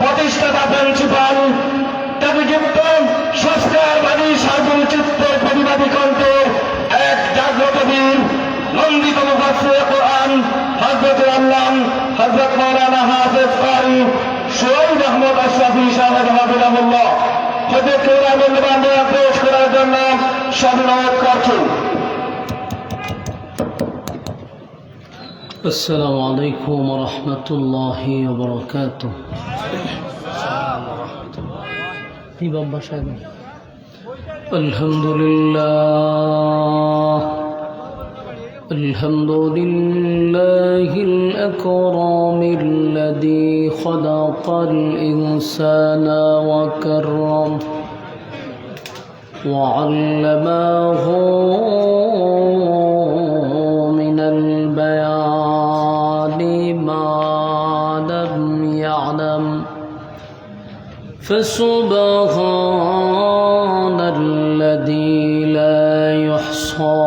প্রতিষ্ঠাতা প্রিন্সিপাল তাবিযুক্ত সংস্কারবাদী সাধু চিত্ত প্রতিবাদী কণ্ঠের এক জাগ্রত বীর নন্দিত মুফাসসির কোরআন হযরত আল্লাম হযরত মাওলানা হাফেজ কারি শহীদ আহমদ আশরাফী সাহেব হাফিজাহুল্লাহ হযরতকে মূল্যবান বয়ান পেশ করার জন্য অনুরোধ করছি। السلام عليكم ورحمة الله وبركاته. الحمد لله الأكرم الذي خلق الإنسان وكرم وعلمه من البيان ما لم يعلم فسبحان الذي لا يحصى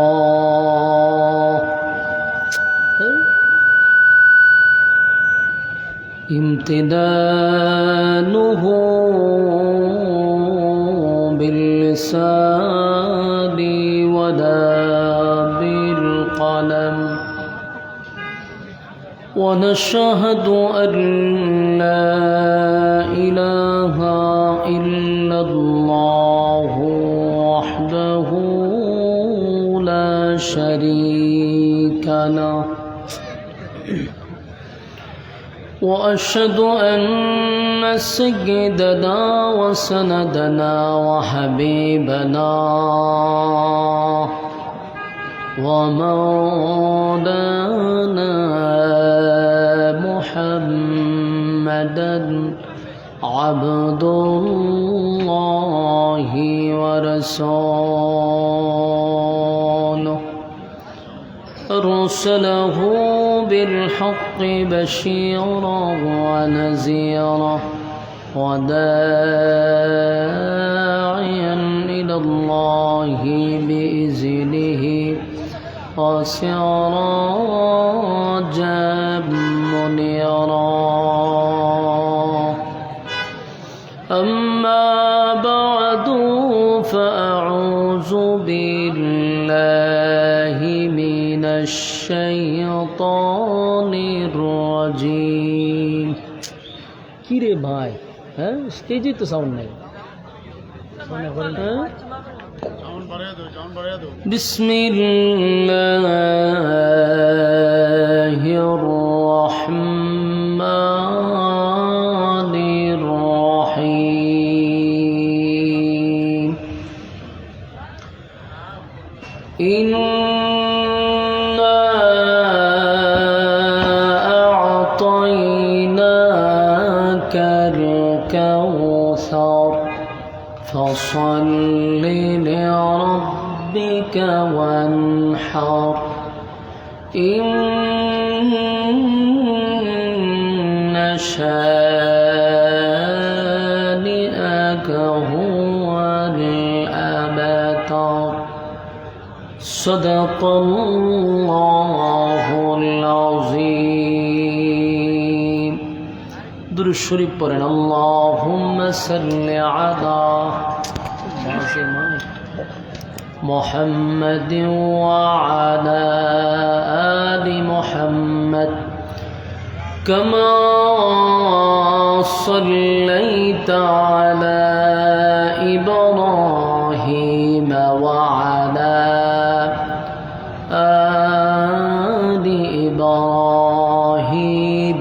امتدانه باللسان ولا بالقلم ونشهد أن لا إله إلا الله وحده لا شريك له وأشهد أن سيدنا وسندنا وحبيبنا ومولانا محمدا عبد الله ورسوله أرسله بالحق بشيرا ونذيرا وداعيا إلى الله بإذنه وسراجا منيرا. أما بعد فأعوذ بالله من الشيطان الرجيم. কিরে ভাই, হ্যাঁ স্টেজে তো সাউন্ড নেই। بسم الله الرحمن الرحيم. إنا أعطيناك الكوثر فصل لربك وانحر إن شانئك هو الأبتر. صدق الله العظيم. درود شريف পড়েন اللهم صل على محمد وعلى آل محمد كما صليت على إبراهيم وعلى آل إبراهيم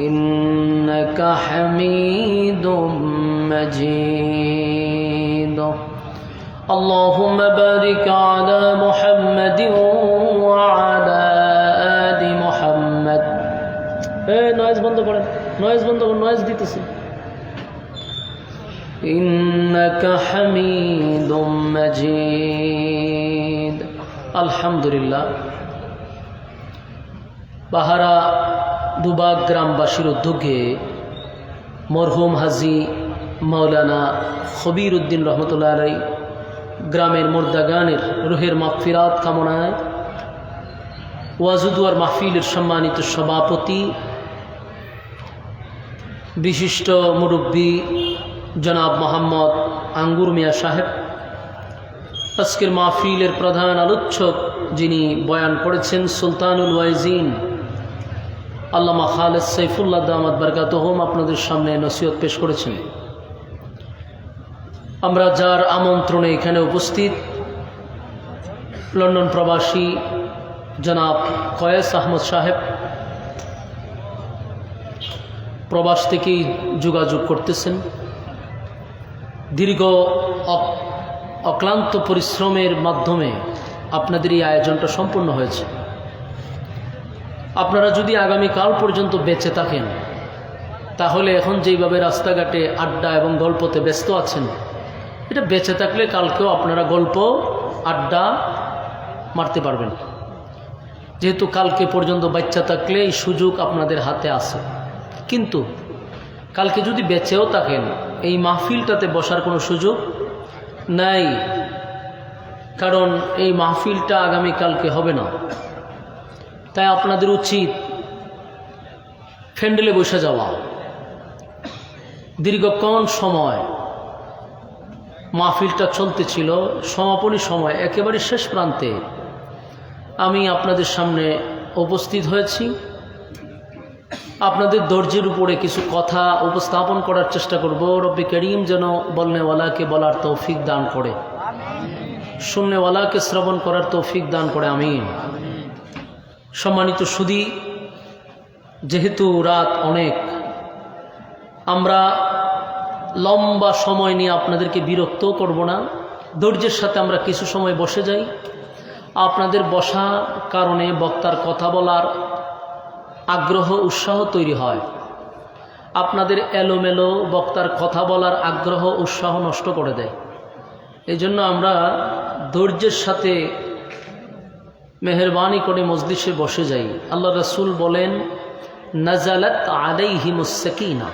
إنك حميد مجيد. اللهم بارك على محمد وعلى নয়েজ বন্ধ করুন, নয়েজ দিতেছে। ইন্নাকা হামিদুম মাজিদ। আলহামদুলিল্লাহ। বাহারা দুবাগ গ্রামবাসীর উদ্যোগে মরহুম হাজী মাওলানা খবির উদ্দিন রহমতুল্লাহ আলাই গ্রামের মুর্দাগানের রুহের মাগফিরাত কামনায় ওয়াজুদুয়ার মাহফিলের সম্মানিত সভাপতি বিশিষ্ট মুরব্বী জনাব মোহাম্মদ আঙ্গুর মিয়া সাহেব, আজকের মাহফিলের প্রধান আলোচক যিনি বয়ান করেছেন সুলতানুল ওয়াইজিন আল্লামা খালেদ সাইফুল্লাহ দামাত বারকাতুহুম, আপনাদের সামনে নসিহত পেশ করেছেন। আমরা যার আমন্ত্রণে এখানে উপস্থিত, লন্ডন প্রবাসী জনাব কয়েস আহমদ সাহেব প্রবাস থেকেই যোগাযোগ করতেছেন। দীর্ঘ অক্লান্ত পরিশ্রমের মাধ্যমে আপনাদের এই আয়োজনটা সম্পূর্ণ হয়েছে। আপনারা যদি আগামীকাল পর্যন্ত বেঁচে থাকেন, তাহলে এখন যেইভাবে রাস্তাঘাটে আড্ডা এবং গল্পতে ব্যস্ত আছেন, এটা বেঁচে থাকলে কালকেও আপনারা গল্প আড্ডা মারতে পারবেন। যেহেতু কালকে পর্যন্ত বাচ্চা থাকলে এই সুযোগ আপনাদের হাতে আছে। কিন্তু কালকে যদি বেঁচেও থাকেন, এই মাহফিলটাতে বসার কোনো সুযোগ নাই, কারণ এই মাহফিলটা আগামীকালকে হবে না। তাই আপনাদের উচিত ফ্যান্ডেলে বসে যাওয়া। দীর্ঘক্ষণ সময় মাহফিলটা চলতেছিল, সমাপনী সময় একেবারে শেষ প্রান্তে আমি আপনাদের সামনে উপস্থিত হয়েছি। আপনাদের ধৈর্যের উপরে কিছু কথা উপস্থাপন করার চেষ্টা করব। রব্বি করিম যেন বলনেওয়ালাকে বলার তৌফিক দান করে, শুননেওয়ালাকে শ্রবণ করার তৌফিক দান করে, আমিন। সম্মানিত সুধী, যেহেতু রাত অনেক, আমরা লম্বা সময় নিয়ে আপনাদেরকে বিরক্ত করব না। ধৈর্যের সাথে আমরা কিছু সময় বসে যাই। আপনাদের বসা কারণে বক্তার কথা বলার আগ্রহ উৎসাহ তৈরি হয়। আপনাদের এলোমেলো বক্তার কথা বলার আগ্রহ উৎসাহ নষ্ট করে দেয়। এই জন্য আমরা ধৈর্যের সাথে মেহরবানি করে মজলিসে বসে যাই। আল্লাহ রাসূল বলেন, নাজালাত আলাইহিমুস সাকিনা।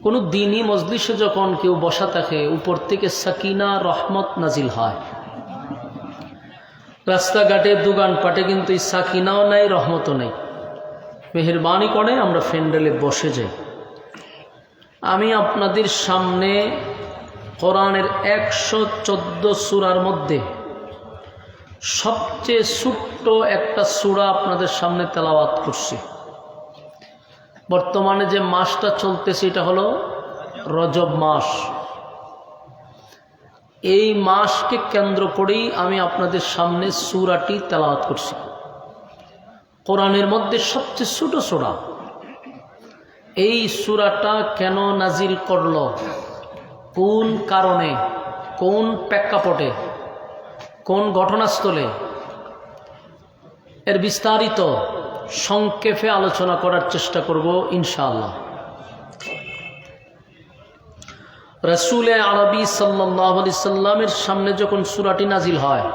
কোনো দিনই মজলিসে যখন কেউ বসা থাকে, উপর থেকে সাকিনা রহমত নাজিল হয়। রাস্তাঘাটে দোকানপাটে কিন্তু এই সাকিনাও নাই, রহমতও নেই। মেহরবানি করে আমরা ফ্যান্ডেলে বসে যাই। আমি আপনাদের সামনে কোরআনের 114 সূরার মধ্যে সবচেয়ে ছোট্ট একটা সূরা আপনাদের সামনে তেলাওয়াত করছি। বর্তমানে যে মাসটা চলতেছে এটা হলো রজব মাস। এই মাসকে কেন্দ্র করেই আমি আপনাদের সামনে সূরাটি তেলাওয়াত করছি। কোরআনের মধ্যে সবচেয়ে ছোট সূরা। এই সূরাটা কেন নাজিল করল, কোন কারণে, কোন প্রেক্ষাপটে, কোন ঘটনাস্থলে, এর বিস্তারিত সংক্ষেপে আলোচনা করার চেষ্টা করব ইনশাআল্লাহ। রাসূল আরবি সাল্লাল্লাহু আলাইহি সাল্লামের সামনে যখন সূরাটি নাজিল হয়,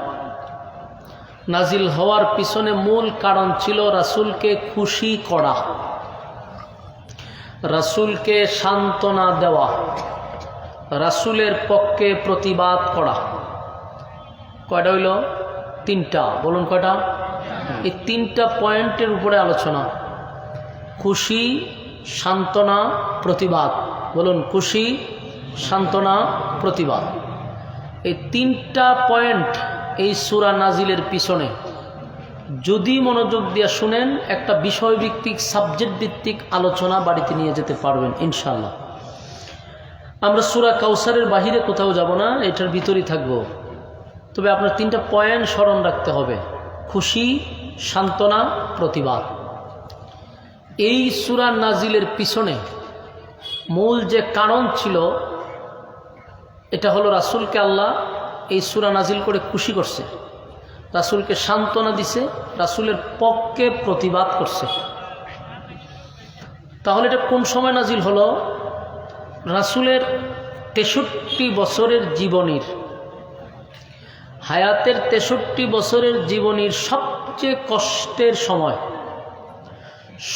নাজিল হওয়ার পিছনে মূল কারণ ছিল রাসূলকে খুশি করা, রাসূলকে সান্ত্বনা দেওয়া, রাসূলের পক্ষে প্রতিবাদ করা। কয়টা হইল? 3টা। বলুন কয়টা? এই 3টা পয়েন্টের উপরে আলোচনা। খুশি, সান্ত্বনা, প্রতিবাদ। বলুন, খুশি, সান্ত্বনা, প্রতিবাদ। এই 3টা পয়েন্ট এই সূরা নাজিলের পিছনে যদি মনোযোগ দিয়ে শুনেন, একটা বিষয়ভিত্তিক, সাবজেক্ট ভিত্তিক আলোচনা বাড়িতে নিয়ে যেতে পারবেন ইনশাআল্লাহ। আমরা সূরা কাউসারের বাহিরে কোথাও যাব না, এটার ভিতরেই থাকবো। তবে আপনার 3টা পয়েন্ট স্মরণ রাখতে হবে: খুশি, সান্ত্বনা, প্রতিবাদ। এই সূরা নাজিলের পিছনে মূল যে কারণ ছিল, এটা হলো রাসূলকে আল্লাহ এই সূরা নাজিল করে খুশি করছে, রাসূলকে সান্ত্বনা দিছে, রাসূলের পক্ষে প্রতিবাদ করছে। তাহলে এটা কোন সময় নাজিল হলো? রাসূলের 63 বছরের জীবনীর, হায়াতের 63 বছরের জীবনীর সবচেয়ে কষ্টের সময়,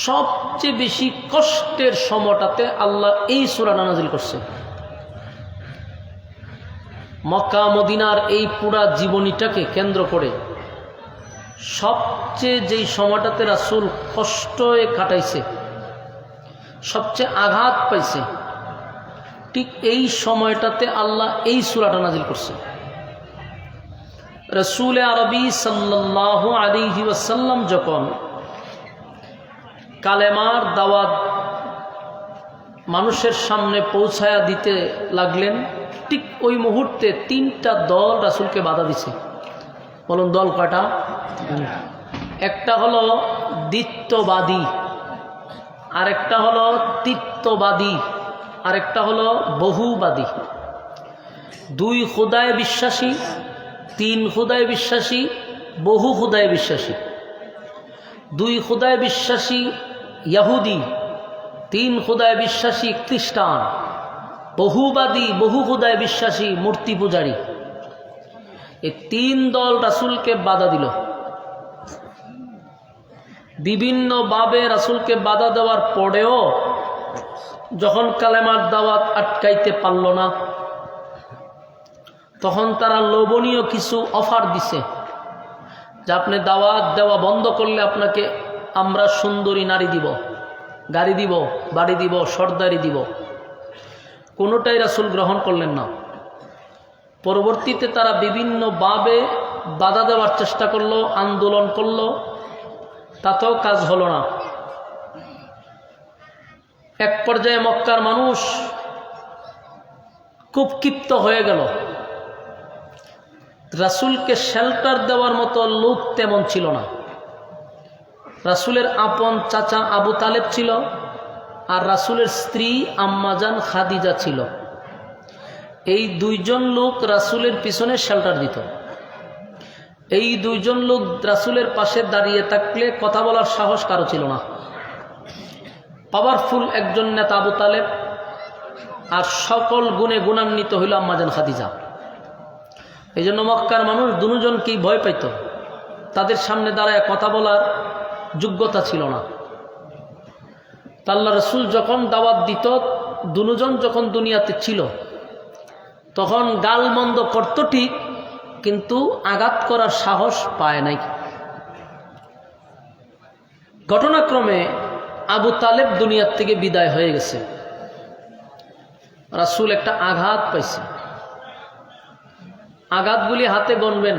সবচেয়ে বেশি কষ্টের সময়টাতে আল্লাহ এই সূরাটা নাজিল করছে। মক্কা মদিনার এই পুরা জীবনীটাকে কেন্দ্র করে সবচেয়ে যেই সময়টাতে রাসূল কষ্টে কাটাইছে, সবচেয়ে আঘাত পাইছে, ঠিক এই সময়টাতে আল্লাহ এই সূরাটা নাজিল করছে। রাসূল আরবি সাল্লাল্লাহু আলাইহি ওয়াসাল্লাম যখন কালেমার দাওয়াত মানুষের সামনে পৌঁছায়া দিতে লাগলেন, ঠিক ওই মুহূর্তে 3টা দল রাসূলকে বাধা দিছে। বলুন দল কয়টা? একটা হলো দ্বিত্ববাদী, আরেকটা হলো তিত্ববাদী, আরেকটা হলো বহুবাদী। 2 খুদায় বিশ্বাসী, 3 খুদায় বিশ্বাসী, বহু খুদায় বিশ্বাসী। 2 খুদায় বিশ্বাসী ইহুদি, 3 খুদায় বিশ্বাসী খ্রিস্টান, বহুবাদী বহু খুদায় বিশ্বাসী মূর্তি পূজারী। এই 3 দল রাসূলকে বাধা দিল। বিভিন্নভাবে রাসূলকে বাধা দেওয়ার পরেও যখন কালেমার দাওয়াত আটকাইতে পারল না, তখন তারা লোভনীয় কিছু অফার দিছে যে আপনি দাওয়াত দেওয়া বন্ধ করলে আপনাকে আমরা সুন্দরী নারী দিব, গাড়ি দিব, বাড়ি দিব, সর্দারি দিব। কোনোটাই রাসূল গ্রহণ করলেন না। পরবর্তীতে তারা বিভিন্নভাবে বাধা দেওয়ার চেষ্টা করলো, আন্দোলন করলো, তাতেও কাজ হলো না। এক পর্যায়ে মক্কার মানুষ খুব ক্ষিপ্ত হয়ে গেল। রাসূলকে শেল্টার দেওয়ার মতো লোক তেমন ছিল না। রাসূলের আপন চাচা আবু তালেব ছিল, আর রাসূলের স্ত্রী আম্মাজান খাদিজা ছিল। এই 2 জন লোক রাসূলের পিছনে শেল্টার দিত। এই 2 জন লোক রাসূলের পাশে দাঁড়িয়ে থাকলে কথা বলার সাহস কারো ছিল না। পাওয়ারফুল একজন নেতা আবু তালেব, আর সকল গুণে গুণান্বিত হইল আম্মাজান খাদিজা। এই জন্য মক্কার মানুষ 2 জনকেই ভয় পাইত। তাদের সামনে দাঁড়ায় কথা বলার যোগ্যতা ছিল না। আল্লাহ রাসূল যখন দাওয়াত দিত, 2 জন যখন দুনিয়াতে ছিল, তখন গালমন্দ করত ঠিক, কিন্তু আঘাত করার সাহস পায় নাই। ঘটনাক্রমে আবু তালেব দুনিয়ার থেকে বিদায় হয়ে গেছে। রাসূল একটা আঘাত পাইছে। আঘাতগুলি হাতে গণবেন।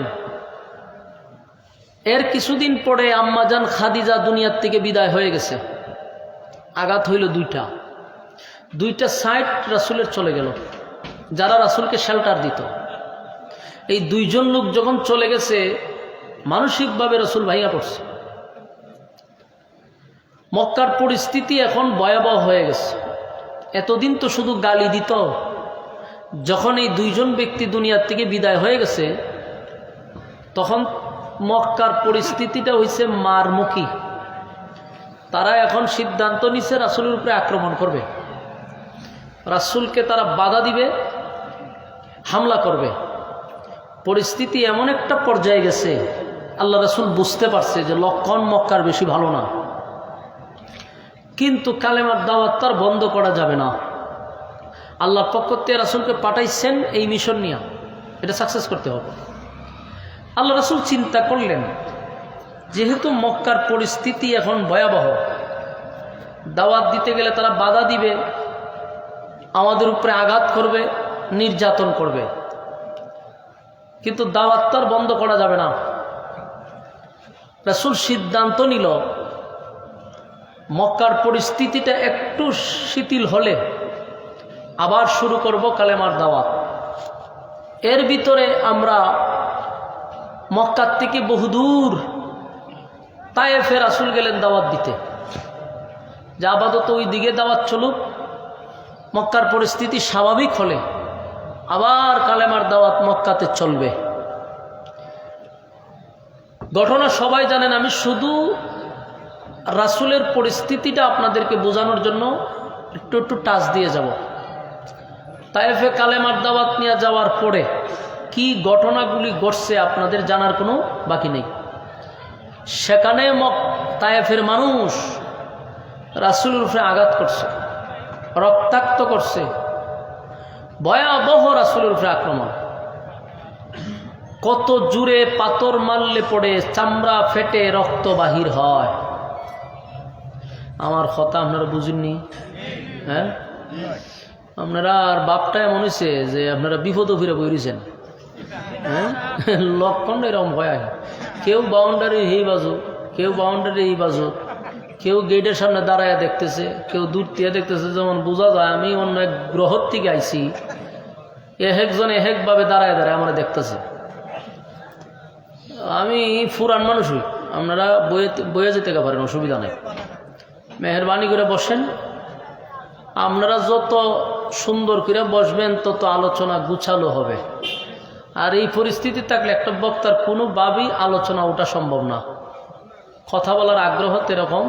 এর কিছুদিন পরে আম্মাজান খাদিজা দুনিয়ার থেকে বিদায় হয়ে গেছে। আঘাত হইল 2টা সাইড রাসূলের চলে গেল, যারা রাসূলকে শেল্টার দিত। এই 2 জন লোক যখন চলে গেছে, মানসিকভাবে রাসূল ভাঙা পড়ছে। মক্কার পরিস্থিতি এখন ভয়াবহ হয়ে গেছে। এতদিন তো শুধু গালি দিত, যখন এই 2 জন ব্যক্তি দুনিয়ার থেকে বিদায় হয়ে গেছে, তখন মক্কার পরিস্থিতিটা হয়েছে মারমুখী। তারা এখন সিদ্ধান্ত নিছে রাসূলের উপরে আক্রমণ করবে, রাসূলকে তারা বাধা দিবে, হামলা করবে। পরিস্থিতি এমন একটা পর্যায়ে গেছে, আল্লাহ রাসূল বুঝতে পারছে যে লক্ষণ মক্কার বেশি ভালো না, কিন্তু কালেমার দাওয়াত তার বন্ধ করা যাবে না। আল্লাহর পক্ষ থেকে রাসূলকে পাঠাইছেন এই মিশন নিয়ে, এটা সাকসেস করতে হবে। আল্লাহ রাসূল চিন্তা করলেন, যেহেতু মক্কার পরিস্থিতি এখন ভয়াবহ, দাওয়াত দিতে গেলে তারা বাধা দিবে, আমাদের উপরে আঘাত করবে, নির্যাতন করবে, কিন্তু দাওয়াত তার বন্ধ করা যাবে না। রাসূল সিদ্ধান্ত নিল, মক্কার পরিস্থিতিটা একটু শিথিল হলে আবার শুরু করব কালেমার দাওয়াত। এর ভিতরে আমরা মক্কার থেকে বহুদূর তায়েফে রাসূল গেলেন দাওয়াত দিতে, যে আপাতত ওই দিকে দাওয়াত চলুক, মক্কার পরিস্থিতি স্বাভাবিক হলে আবার কালেমার দাওয়াত মক্কাতে চলবে। ঘটনা সবাই জানেন, আমি শুধু রাসূলের পরিস্থিতিটা আপনাদেরকে বোঝানোর জন্য একটু একটু টাচ দিয়ে যাব। তায়েফে কালেমার দাওয়াত নিয়ে যাওয়ার পরে কি ঘটনাগুলি ঘটছে আপনাদের জানার কোনো বাকি নেই। সেখানে তায়েফের মানুষ রাসূলের উপরে আঘাত করছে, রক্তাক্ত করছে, ভয়াবহ রাসূলের উপরে আক্রমণ। কত জুড়ে পাথর মারলে পড়ে চামড়া ফেটে রক্ত বাহির হয়। আমার কথা আপনারা বুঝেননি? হ্যাঁ, আপনারা আর বাপটা এমন হয়েছে যে আপনারা বিপদ ফিরে বইরেছেন। হ্যাঁ, লক্ষণ এরকম ভয়। কেউ বাউন্ডারি এই বাজু, কেউ বাউন্ডারি এই বাজু, কেউ গেটের সামনে দাঁড়ায় দেখতেছে, কেউ দূর থেকে দেখতেছে। যেমন বোঝা যায় আমি অন্য এক গ্রহর থেকে আইছি, একজন একভাবে দাঁড়ায় দাঁড়ায় আমরা দেখতেছি। আমি ফুরান মানুষই, আপনারা বয়ে যেতে পারেন, অসুবিধা নেই। মেহরবানি করে বসেন। আপনারা যত সুন্দর করে বসবেন তত আলোচনা গুছালো হবে। আর এই পরিস্থিতি থাকলে একটা বক্তার কোনোভাবেই আলোচনা ওঠা সম্ভব না, কথা বলার আগ্রহ এরকম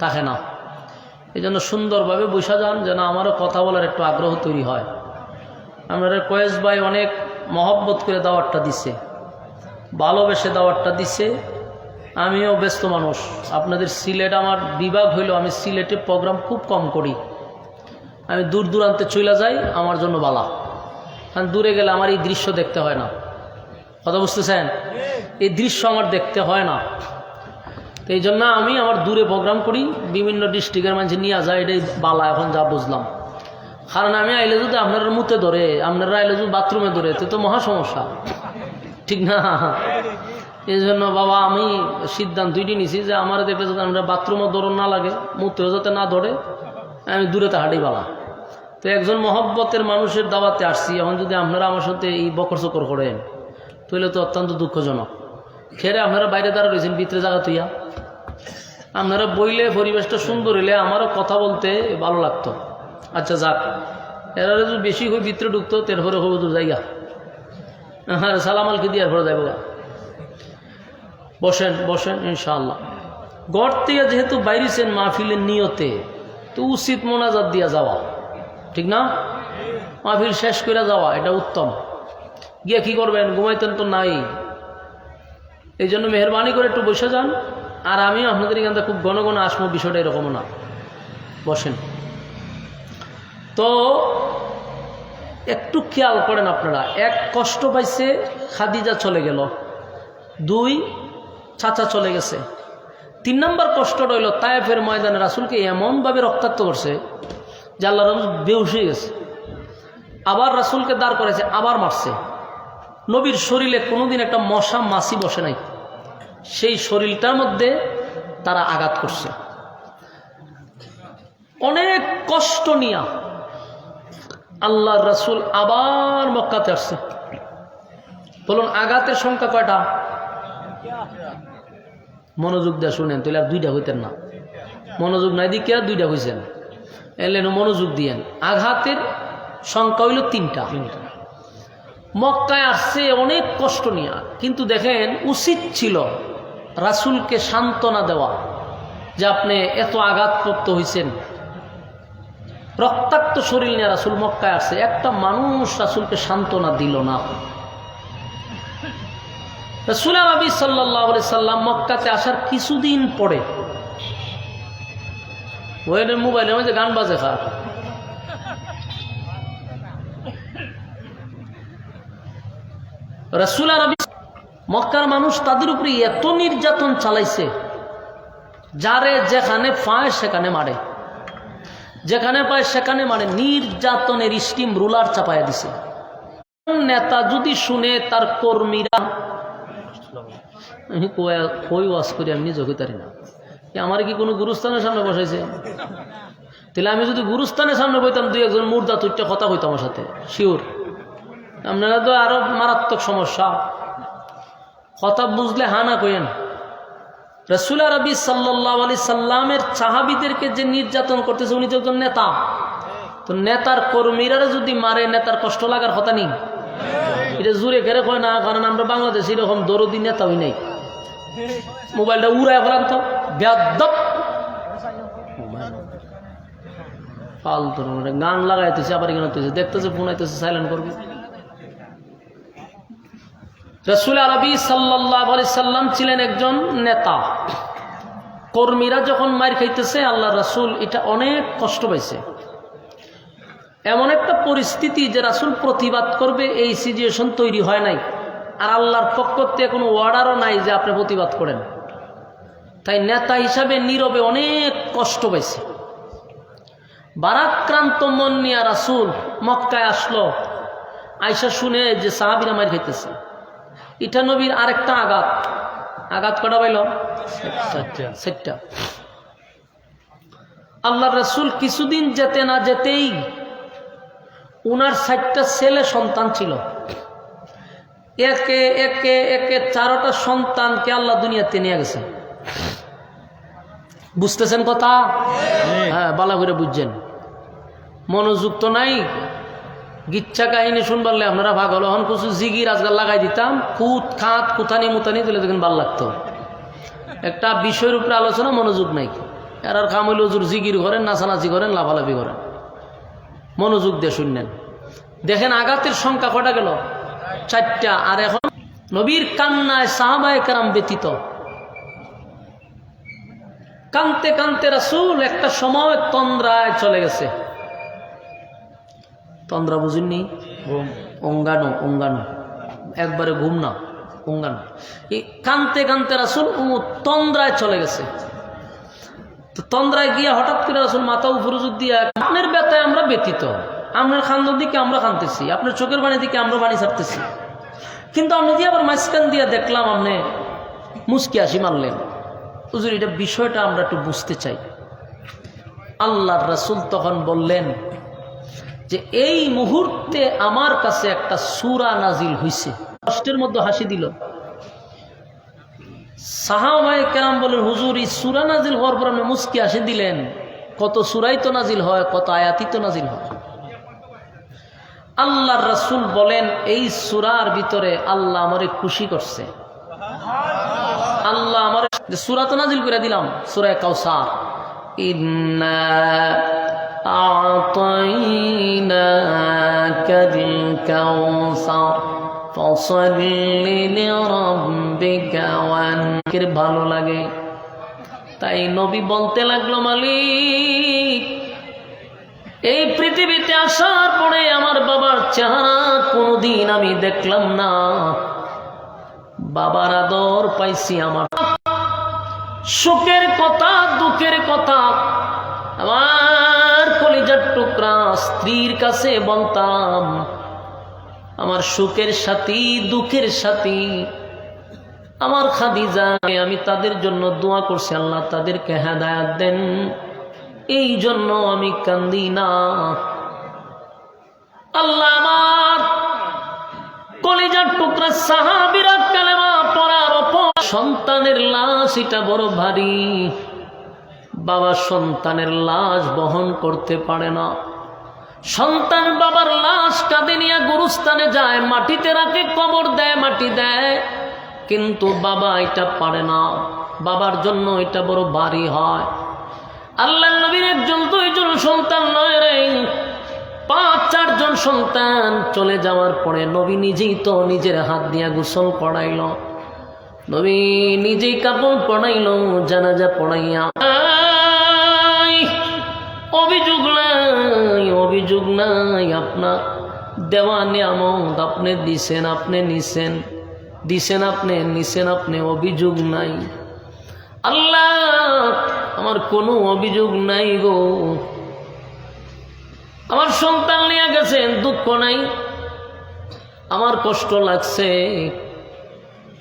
থাকে না। এই জন্য সুন্দরভাবে বসা যান, যেন আমারও কথা বলার একটু আগ্রহ তৈরি হয়। আপনারা কয়েস ভাই অনেক মহব্বত করে দাওয়াতটা দিছে, ভালোবেসে দাওয়াতটা দিছে। আমিও ব্যস্ত মানুষ। আপনাদের সিলেট আমার বিভাগ হইল, আমি সিলেটে প্রোগ্রাম খুব কম করি। আমি দূর দূরান্তে চলে যাই, আমার জন্য বালা। কারণ দূরে গেলে আমার এই দৃশ্য দেখতে হয় না। কথা বুঝতেছেন? এই দৃশ্য আমার দেখতে হয় না। তো এই জন্য আমি আমার দূরে প্রোগ্রাম করি, বিভিন্ন ডিস্ট্রিক্টের মানুষ নিয়ে যায়। এটাই বালা, এখন যা বুঝলাম। কারণ আমি আইলে যদি আপনারা মুতে ধরে, আপনারা আইলে যদি বাথরুমে ধরে, তো মহা সমস্যা, ঠিক না? এই জন্য বাবা আমি সিদ্ধান্তটি নিছি যে আমার দেখলে যাতে আমরা বাথরুমও দৌড় না লাগে, মুতেও যাতে না ধরে, আমি দূরে তাহাটাই বালা। তো একজন মহব্বতের মানুষের দাওয়াতে আসছি, এখন যদি আপনারা আমার সাথে এই বকর চকর করেন তাহলে তো অত্যন্ত দুঃখজনক। খেরে আপনারা বাইরে দাঁড়া রয়েছেন, ভিতরে জায়গা তুইয়া আপনারা বইলে পরিবেশটা সুন্দর হইলে আমারও কথা বলতে ভালো লাগতো। আচ্ছা যাক, এরা যদি বেশি হয়ে ভিতরে ঢুকতো তারপরে হবো তো জায়গা। হ্যাঁ, সালামালকে দিয়ে পরে যাবো। বসেন বসেন ইনশাআল্লাহ। গড় থেকে যেহেতু বাইরেছেন মাহফিলের নিয়তে, তো উচিত মোনাজাত দিয়া যাওয়া, ঠিক না? মাহফিল শেষ করে যাওয়া, এটা উত্তম। গিয়ে কি করবেন? ঘুমাইতেন তো নাই। এই জন্য মেহরবানি করে একটু বসে যান। আর আমিও আপনাদের এখান থেকে খুব ঘন ঘন আসবো, বিষয়টা এরকম না। বসেন। তো একটু খেয়াল করেন আপনারা। এক, কষ্ট পাইছে, খাদিজা চলে গেল। 2, চাচা চলে গেছে। 3 নম্বর কষ্ট রইল তায়েফের ময়দানে রাসূলকে এমনভাবে রক্তাক্ত করছে যে আল্লাহ রাসূল বেহুশ হয়ে গেছে। আবার রাসূলকে দাঁড় করেছে, আবার মারছে। নবীর শরীরে কোনোদিন একটা মশা মাছি বসে নাই, সেই শরীরটার মধ্যে তারা আঘাত করছে। অনেক কষ্ট নিয়া আল্লাহর রাসূল আবার মক্কাতে আসছে। বলুন আঘাতের সংখ্যা কয়টা? মনোযোগ দিয়ে শুনেন, তাহলে আর 2টা হইতেন না। মনোযোগ নাই দিকে আর 2টা হয়েছেন, এলেন মনোযোগ দিয়েন। আঘাতের সংখ্যা হইল 3টা। মক্কায় আসছে অনেক কষ্ট নিয়ে, কিন্তু দেখেন উচিত ছিল রাসূলকে সান্ত্বনা দেওয়া যে আপনি এত আঘাতপ্রাপ্ত হয়েছেন, রক্তাক্ত শরীর নিয়ে রাসূল মক্কায় আসছে। একটা মানুষ রাসূলকে সান্ত্বনা দিল না। রাসূল নবী সাল্লাল্লাহু আলাইহি সাল্লাম মক্কাতে আসার কিছুদিন পরে ওদের মোবাইলের মধ্যে গান বাজে খার। রাসূল নবী মক্কার মানুষ তাদের উপরে এত নির্যাতন চালাইছে, যারে যেখানে পায় সেখানে মারে, যেখানে পায় সেখানে মারে। নির্যাতনের স্টিম রুলার চাপায়া দিছে। নেতা যদি শুনে তার কর্মীরা, আমি কই ওয়াজ করি আমি নিজে হইতে পারি না, আমার কি কোনো গুরুস্থানের সামনে বসাইছে? তাহলে আমি যদি গুরুস্থানের সামনে বইতাম, 2-1 মুর্দা তুইটা কথা হইতো আমার সাথে, শিওর। আপনারা তো আরো মারাত্মক সমস্যা। কথা বুঝলে হানা কইেন। রাসূল নবী সাল্লাল্লাহু আলাইহি সাল্লামের সাহাবীদেরকে যে নির্যাতন করতেছে, উনি তো একজন নেতা। তো নেতার কর্মীরা যদি মারে, নেতার কষ্ট লাগার কথা নেই? এটা জোরে কেড়ে কয় না, কারণ আমরা বাংলাদেশে এরকম দরদি নেতা হই নাই। মোবাইলটা উড়ায় ফেলান তো, বেয়াদব। ফালতু গান লাগাইতেছে, আবার এখানে দেখতেছে, ফোন আইতেছে, সাইলেন্ট করবে। রাসূল আরবি সাল্লাল্লাহু আলাইহি সাল্লাম ছিলেন একজন নেতা। কর্মীরা যখন মার খাইতেছে, আল্লাহ রাসূল এটা অনেক কষ্ট পাইছে। এমন একটা পরিস্থিতি যে রাসূল প্রতিবাদ করবে এই সিচুয়েশন তৈরি হয় নাই, আর আল্লাহর পক্ষ থেকে কোনো অর্ডারও নাই যে আপনি প্রতিবাদ করেন। তাই নেতা হিসাবে নীরবে অনেক কষ্ট পাইছে। বারাক্রান্ত মন নিয়ে রাসূল মক্কায় আসলো। আয়েশা শুনে যে সাহাবীরা মার খাইতেছে, এটা নবীর আরেকটা আঘাত কটা পাইল, সেটা। আল্লাহ রাসূল কিছুদিন যেতে না যেতেই উনার 4টা ছেলে সন্তান ছিল। একে একে একে 4টা সন্তানকে আল্লাহ দুনিয়াতে নিয়ে গেছে। বুঝতেছেন কথা? হ্যাঁ, ভালো করে বুঝছেন। মনোযোগ তো নাই। গিচ্ছা কাহিনী শুনবারলে আপনারা পাগল হন। কিছু জিগির আজকাল লাগাই দিতাম, কুত খাত কুথানি মুতানি দিলে দেখেন ভাল লাগতো। একটা বিষয়ের উপরে আলোচনা, মনোযোগ নাই। আর কাম হইল হুজুর জিগির করেন, নাচানাচি করেন, লাফালাফি করেন। মনোযোগ দিয়ে শুনলেন। দেখেন আঘাতের সংখ্যা কটা গেল, 4টা। আর এখন নবীর কান্নায় সাহাবায়ে কেরাম ব্যতীত। কানতে কানতে রাসূল একটা সময় তন্দ্রায় চলে গেছে। তন্দ্রা বুঝেননি? অঙ্গানো, একবারে ঘুম না, অঙ্গানো। এই কানতে কানতে রাসূল তন্দ্রায় চলে গেছে। তো তন্দ্রায় গিয়ে হঠাৎ করে রাসূল মাথা উপরে দিয়া, আপনার ব্যথায় আমরা ব্যতীত, আপনার খান্দন দিকে আমরা কানতেছি, আপনার চোখের পানি দিকে আমরা পানি ছাড়তেছি, কিন্তু আপনি দিয়ে আবার মাঝখান দিয়ে দেখলাম আপনি মুচকি হাসি মারলেন। হুজুর, এটা বিষয়টা আমরা একটু বুঝতে চাই। আল্লাহর রাসূল তখন বললেন যে এই মুহূর্তে আমার কাছে একটা সূরা নাজিল হইছে। কষ্টের মধ্যে হাসি দিল। সাহাবায়ে কেরাম বলেন, হুজুর, এই সূরা নাজিল হওয়ার পর আপনি মুচকি হাসি দিলেন? কত সূরাই তো নাজিল হয়, কত আয়াতই তো নাজিল হয়। আল্লাহর রাসূল বলেন, এই সূরার ভিতরে আল্লাহ আমারে খুশি করছে। আল্লাহ আমার যে সূরা তো নাজিল করে দিলাম, সূরা কাউসার। ইন্না আ'তাইনাকাল কাউসার ফাসাল্লি লিরাব্বিকা ওয়ানজির। ভালো লাগে, তাই নবী বলতে লাগলো, মালিক, এই পৃথিবীতে আসার পরে আমার বাবার চেহারা কোনোদিন আমি দেখলাম না। বাবার আদর পাইছি। আমার সুখের কথা, দুঃখের কথা আমার কলিজার টুকরা স্ত্রীর কাছে বলতাম। আমার সুখের সাথী, দুঃখের সাথী আমার খাদিজা, আমি তাদের জন্য দোয়া করছি, আল্লাহ তাদেরকে হেদায়েত দেন। এই জন্য আমি কান্দি না। আল্লাহ আমার কলিজার টুকরা সাহাবীরা কালেমা পড়ার পর সন্তানের লাশ, এটা বড় ভারী। বাবা সন্তানের লাশ বহন করতে পারে না। সন্তান বাবার লাশ কাঁধে নিয়ে গুরুস্থানে যায়, মাটিতে রাখে, কবর দেয়, মাটি দেয়, কিন্তু বাবা এটা পারে না। বাবার জন্য এটা বড় ভারী হয়। আল্লাহর নবীর 1 2 সন্তান নয় রে, 5 4 সন্তান চলে যাওয়ার পরে নবী নিজেই তো নিজের হাত দিয়া গোসল পড়াইল, নবী নিজেই কাপড় পড়াইল, জানাজা পড়াইয়া। অভিযোগ নাই, আপনার দেওয়া নিয়ামত আপনি দিছেন, আপনি নিছেন, আপনি নিছেন, আপনি অভিযোগ নাই। আল্লাহ, আমার কোনো অভিযোগ নাই গো। আমার সন্তান নিয়ে গেছেন, দুঃখ নাই, আমার কষ্ট লাগছে।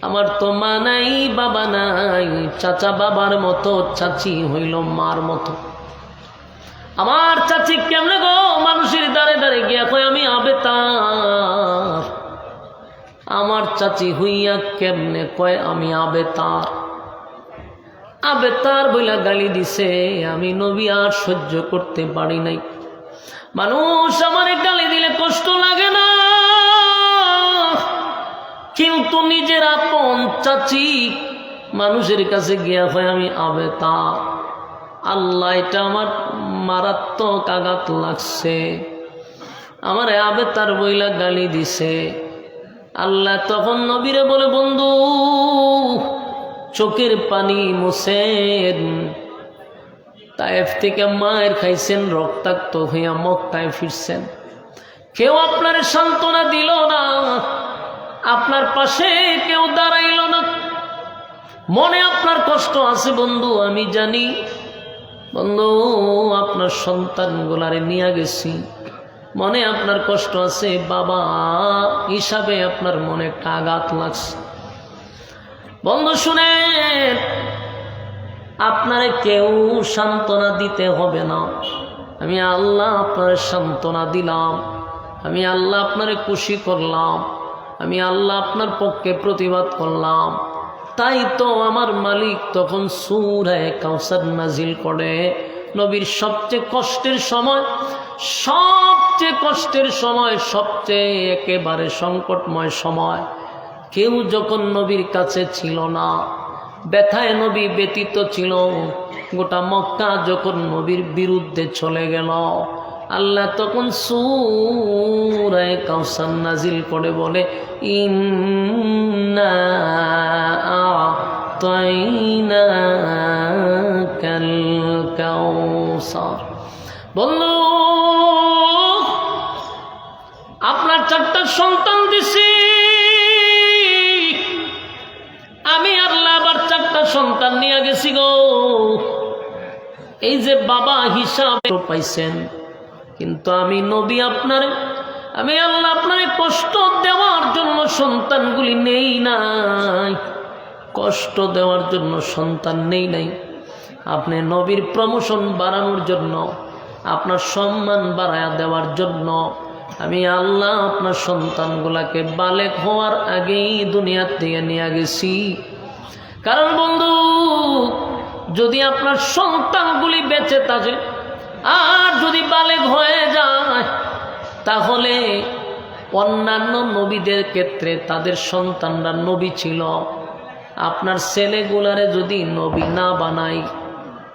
আমার তো মা নাই, বাবা নাই, চাচা বাবার মতো, চাচি হইল মার মতো। আমার চাচি কেমনে গো মানুষের দ্বারে দ্বারে গিয়া কয় আমি আবেতার। আমার চাচি হইয়া কেমনে কয় আমি আবেতার। আবেতার বইলা গালি দিছে। আমি নবী আর সহ্য করতে পারি নাই। মানুষ আমারে গালি দিলে কষ্ট লাগে না, কিন্তু নিজের আপন চাচি মানুষের কাছে গিয়া হয় আমি আবেতার। আল্লাহ এটা আমার মারাত্মক আঘাত লাগছে, আমার আবে তার বইলা গালি দিছে। আল্লাহ তখন নবীরে বলে, বন্ধু চোখের পানি মুছেন, তায়েফ থেকে মায়ের খাইছেন, রক্তাক্ত হইয়া মক্কায় ফিরছেন, কেউ আপনার সান্ত্বনা দিল না, আপনার পাশে কেউ দাঁড়াইল না, মনে আপনার কষ্ট আছে বন্ধু, আমি জানি বন্ধু, আপনার সন্তানগুলারে নিয়ে গেছি, মনে আপনার কষ্ট আছে, বাবা হিসাবে আপনার মনে একটা আঘাত লাগছে। বন্ধু শুনেন, আপনারে কেউ সান্ত্বনা দিতে হবে না, আমি আল্লাহ আপনার সান্ত্বনা দিলাম, আমি আল্লাহ আপনারে খুশি করলাম, আমি আল্লাহ আপনার পক্ষে প্রতিবাদ করলাম। তাই তো আমার মালিক তখন সূরা কাউসার নাজিল করে। নবীর সবচেয়ে কষ্টের সময়, সবচেয়ে কষ্টের সময়, সবচেয়ে একেবারে সংকটময় সময়, কেউ যখন নবীর কাছে ছিল না, ব্যথায় নবী ব্যতীত ছিল, গোটা মক্কা যখন নবীর বিরুদ্ধে চলে গেল, আল্লাহ তখন সূরা কাউসার নাজিল করে বলে, ইন্না আ'তাইনাকাল কাউসার। বন্ধু আপনার 4টা সন্তান দিছি, আমি আল্লাহ আবার 4টা সন্তান নিয়ে গেছি গো। এই যে বাবা হিসাবে পাইছেন, কিন্তু আমি নবী আপনার, আমি আল্লাহ আপনারে কষ্ট দেওয়ার জন্য সন্তানগুলি নেই নাই, কষ্ট দেওয়ার জন্য সন্তান নেই নাই, আপনি নবীর প্রমোশন বাড়ানোর জন্য, আপনার সম্মান বাড়ায়া দেওয়ার জন্য আমি আল্লাহ আপনার সন্তানগুলাকে বালেক হওয়ার আগেই দুনিয়ার থেকে নিয়ে গেছি। কারণ বন্ধু, যদি আপনার সন্তানগুলি বেঁচে থাকে আর যদি বালেক হয়ে যায়, তাহলে অন্যান্য নবীদের ক্ষেত্রে তাদের সন্তানরা নবী ছিল, আপনার ছেলেগুলারে যদি নবী না বানাই,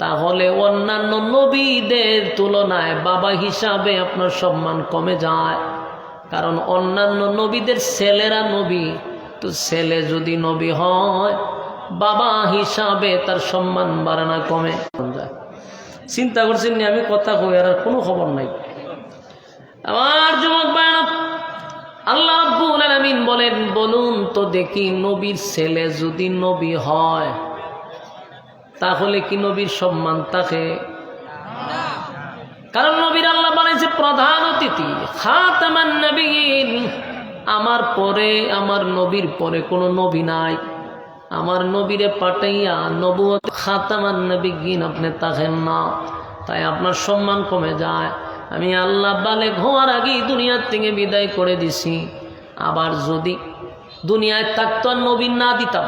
তাহলে অন্যান্য নবীদের তুলনায় বাবা হিসাবে আপনার সম্মান কমে যায়। কারণ অন্যান্য নবীদের ছেলেরা নবী, তো ছেলে যদি নবী হয়, বাবা হিসাবে তার সম্মান বাড়ে না, কমে যায়। চিন্তা করছেন নি আমি কথা কই আর কোনো খবর নাই। আমার যুবক ভাইরা, আল্লাহ রাব্বুল আলামিন বলেন, বলুন তো দেখি, নবীর ছেলে যদি নবী হয়, তাহলে কি নবীর সম্মান থাকে? কারণ নবীর আল্লাহ বানাইছে প্রধান অতিথি, খাতামান নবিয়্যিন। আমার পরে, আমার নবীর পরে কোনো নবী নাই, আমার নবীরে পাঠাইয়া নবুয়ত খাতামান নবিয়্যিন আপনি থাকেন না, তাই আপনার সম্মান কমে যায়। আমি আল্লাহ বালেক হওয়ার আগেই দুনিয়ার থেকে বিদায় করে দিছি। আবার যদি দুনিয়ায় থাকতো আর নবী না দিতাম,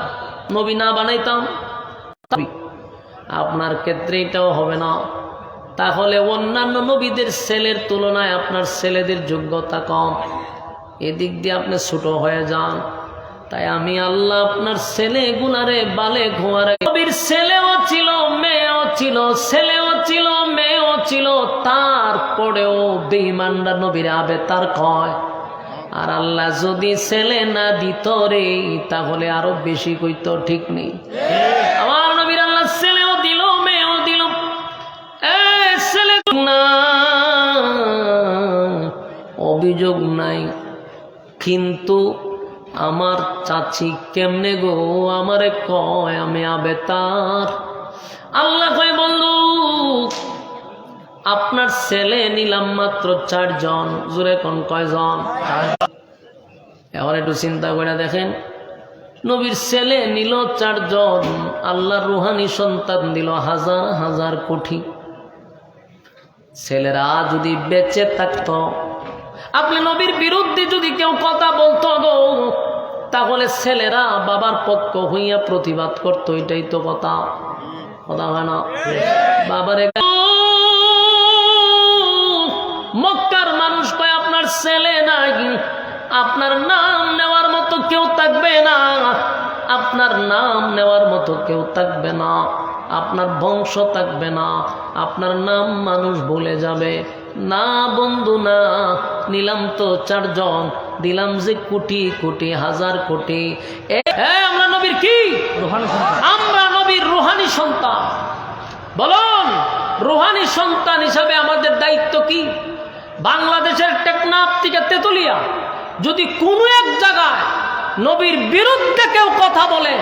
নবী না বানাইতাম, আপনার ক্ষেত্রে এটাও হবে না। তাহলে অন্যান্য নবীদের ছেলের তুলনায় আপনার ছেলেদের যোগ্যতা কম, এদিক দিয়ে আপনি ছোট হয়ে যান। তাই আমি আল্লাহ আপনার ছেলেগুলারে বালেক হওয়ার আগে, নবীর ছেলেও ছিল, মেয়েও ছিল, ছেলেও ছিল, মেয়েও ছিল, তারপরেও বেঈমানরা নবীর আবে তার কয়। আর আল্লাহ যদি ছেলে না দিত রে, তাহলে আরো বেশি কইতো, ঠিক নেই? আমার নবীর আল্লাহ ছেলেও দিল, মেয়েও দিল, ছেলে না, অভিযোগ নাই। কিন্তু আমার চাচি কেমনে গো আমারে কয় আমি আবে তার। আল্লাহ কয়, বন্ধু আপনার ছেলে নিলাম মাত্র 4 জন, জোরে কোন কয়জন? এখন একটু চিন্তা করে দেখেন, নবীর ছেলে নিল 4 জন, আল্লাহর রুহানি সন্তান দিল হাজার হাজার কোটি। ছেলেরা যদি বেঁচে থাকতো, আপনি নবীর বিরুদ্ধে যদি কেউ কথা বলতো গো, তাহলে ছেলেরা বাবার পক্ষ হইয়া প্রতিবাদ করতো, এটাই তো কথা, কথা হয় না? বাবারে মক্কার মানুষ কয় আপনার ছেলে নাই, আপনার নাম নেওয়ার মতো কেউ থাকবে না, আপনার নাম নেওয়ার মতো কেউ থাকবে না। আপনার বংশ থাকবে না, আপনার নাম মানুষ ভুলে যাবে। না বন্ধু না, নিলাম তো 4 জন, দিলাম যে কোটি কোটি হাজার কোটি। আমরা নবীর কি? আমরা নবীর রুহানি সন্তান। বলুন, রুহানি সন্তান হিসাবে আমাদের দায়িত্ব কি? বাংলাদেশের টেকনাফ থেকে তেতুলিয়া যদি কোনো এক জায়গায় নবীর বিরুদ্ধে কেউ কথা বলে,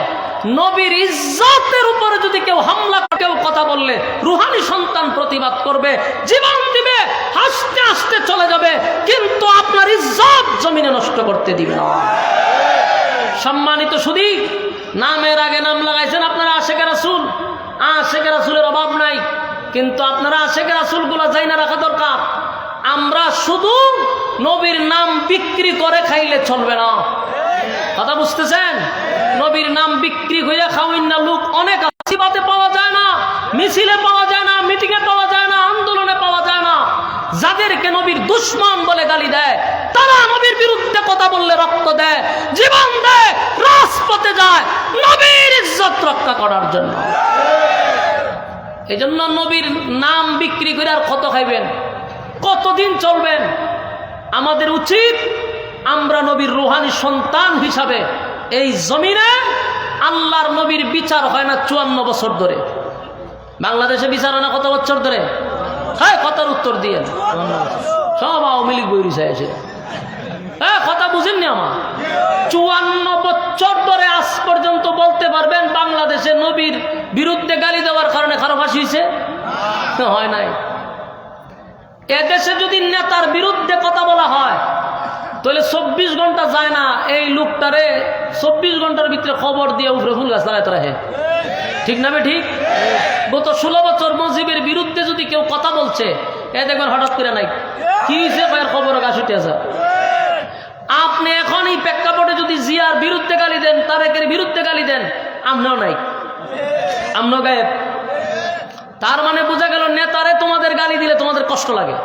নবীর ইজ্জতের উপরে যদি কেউ হামলা, কেউ কথা বললে, রুহানি সন্তান প্রতিবাদ করবে, জীবন দিবে, হাসতে হাসতে চলে যাবে, কিন্তু আপনার ইজ্জত জমিনে নষ্ট করতে দিবে না। সম্মানিত শুধু নামের আগে নাম লাগাইছেন আপনারা আশেকে রাসূল। আশেকে রাসূলের অভাব নাই, কিন্তু আপনারা আশেকে রাসূলগুলো যাই না রাখা দরকার। আমরা শুধু নবীর নাম বিক্রি করে খাইলে চলবে না। কথা বুঝতেছেন? নবীর নাম বিক্রি করে খাওয়াইন না লোক অনেক আছে, পাওয়া যায় না, মিছিলে পাওয়া যায় না, মিটিংয়ে পাওয়া যায় না, আন্দোলনে পাওয়া যায় না। যাদেরকে নবীর দুশমন বলে গালি দেয়, তারা নবীর বিরুদ্ধে কথা বললে রক্ত দেয়, জীবন দেয়, রাজপথে যায় নবীর ইজ্জত রক্ষা করার জন্য। এই জন্য নবীর নাম বিক্রি করে আর কত খাইবেন, কতদিন চলবেন? আমাদের উচিত আমরা নবীর রুহানি সন্তান হিসাবে এই জমিনে, আল্লাহর নবীর বিচার হয় না 54 বছর ধরে। বাংলাদেশে বিচার হয় না কত বছর ধরে? হ্যাঁ, কথার উত্তর দিয়ে সব আওয়ামী লীগ বইরিছে এসে। হ্যাঁ, কথা বুঝেননি আমার? 54 বছর ধরে আজ পর্যন্ত বলতে পারবেন বাংলাদেশে নবীর বিরুদ্ধে গালি দেওয়ার কারণে কারো ফাঁসি হয়েছে? হয় নাই। এদেশে যদি নেতার বিরুদ্ধে কথা বলা হয় তাহলে 24 ঘন্টা যায় না এই লোকটারে 24 ঘন্টার ভিতরে খবর দিয়ে উপরে ফুল গাছ লাগাইতে রাখে। ঠিক না? ঠিক। গত 16 বছর মুজিবের বিরুদ্ধে যদি কেউ কথা বলছে, এ দেখবেন হঠাৎ করে নাই কি হয়েছে, খবর গাছ উঠে আছে। আপনি এখন এই প্রেক্ষাপটে যদি জিয়ার বিরুদ্ধে গালি দেন, তারেকের বিরুদ্ধে গালি দেন, আমরাও নাই, আমরাও গায়েব। তার মানে বোঝা গেল নেতারে তোমাদের গালি দিলে তোমাদের কষ্ট লাগে।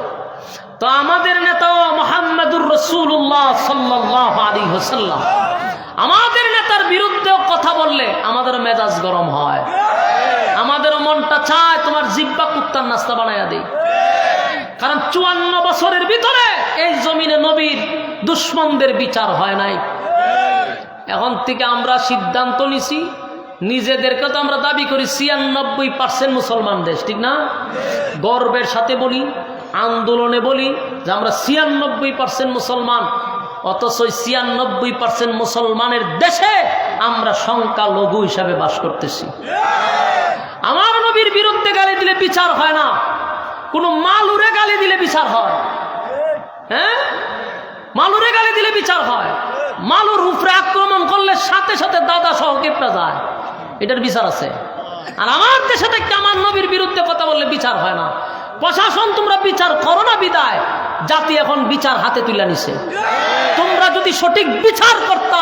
তো আমাদের নেতা মুহাম্মদুর রাসূলুল্লাহ সাল্লাল্লাহু আলাইহি ওয়াসাল্লাম, আমাদের নেতার বিরুদ্ধে কথা বললে আমাদের মেজাজ গরম হয়, আমাদের মনটা চায় তোমার জিহ্বা কুত্তার নাস্তা বানায়া দেই। কারণ 54 বছরের ভিতরে এই জমিনে নবীর দুশমনদের বিচার হয় নাই। এখন থেকে আমরা সিদ্ধান্ত নিছি, নিজেদেরকে তো আমরা দাবি করি 96% মুসলমান দেশ, ঠিক না? গর্বের সাথে বলি, আন্দোলনে বলি যে আমরা 96% মুসলমান, অথচ 96% মুসলমানের দেশে আমরা সংখ্যালঘু হিসাবে বাস করতেছি। আমার নবীর বিরুদ্ধে গালি দিলে বিচার হয় না, কোনো মালুরে গালি দিলে বিচার হয়। হ্যাঁ, মালুরে গালি দিলে বিচার হয়। মালুর উপরে আক্রমণ করলে সাথে সাথে দাদা সহ কেপটা যায়, এটার বিচার আছে। আর আমার দেশে থেকে আমার নবীর বিরুদ্ধে কথা বললে বিচার হয় না। প্রশাসন তোমরা বিচার করো না বিদায় জাতি এখন বিচার হাতে তুলে নিছে। তোমরা যদি সঠিক বিচার করতা,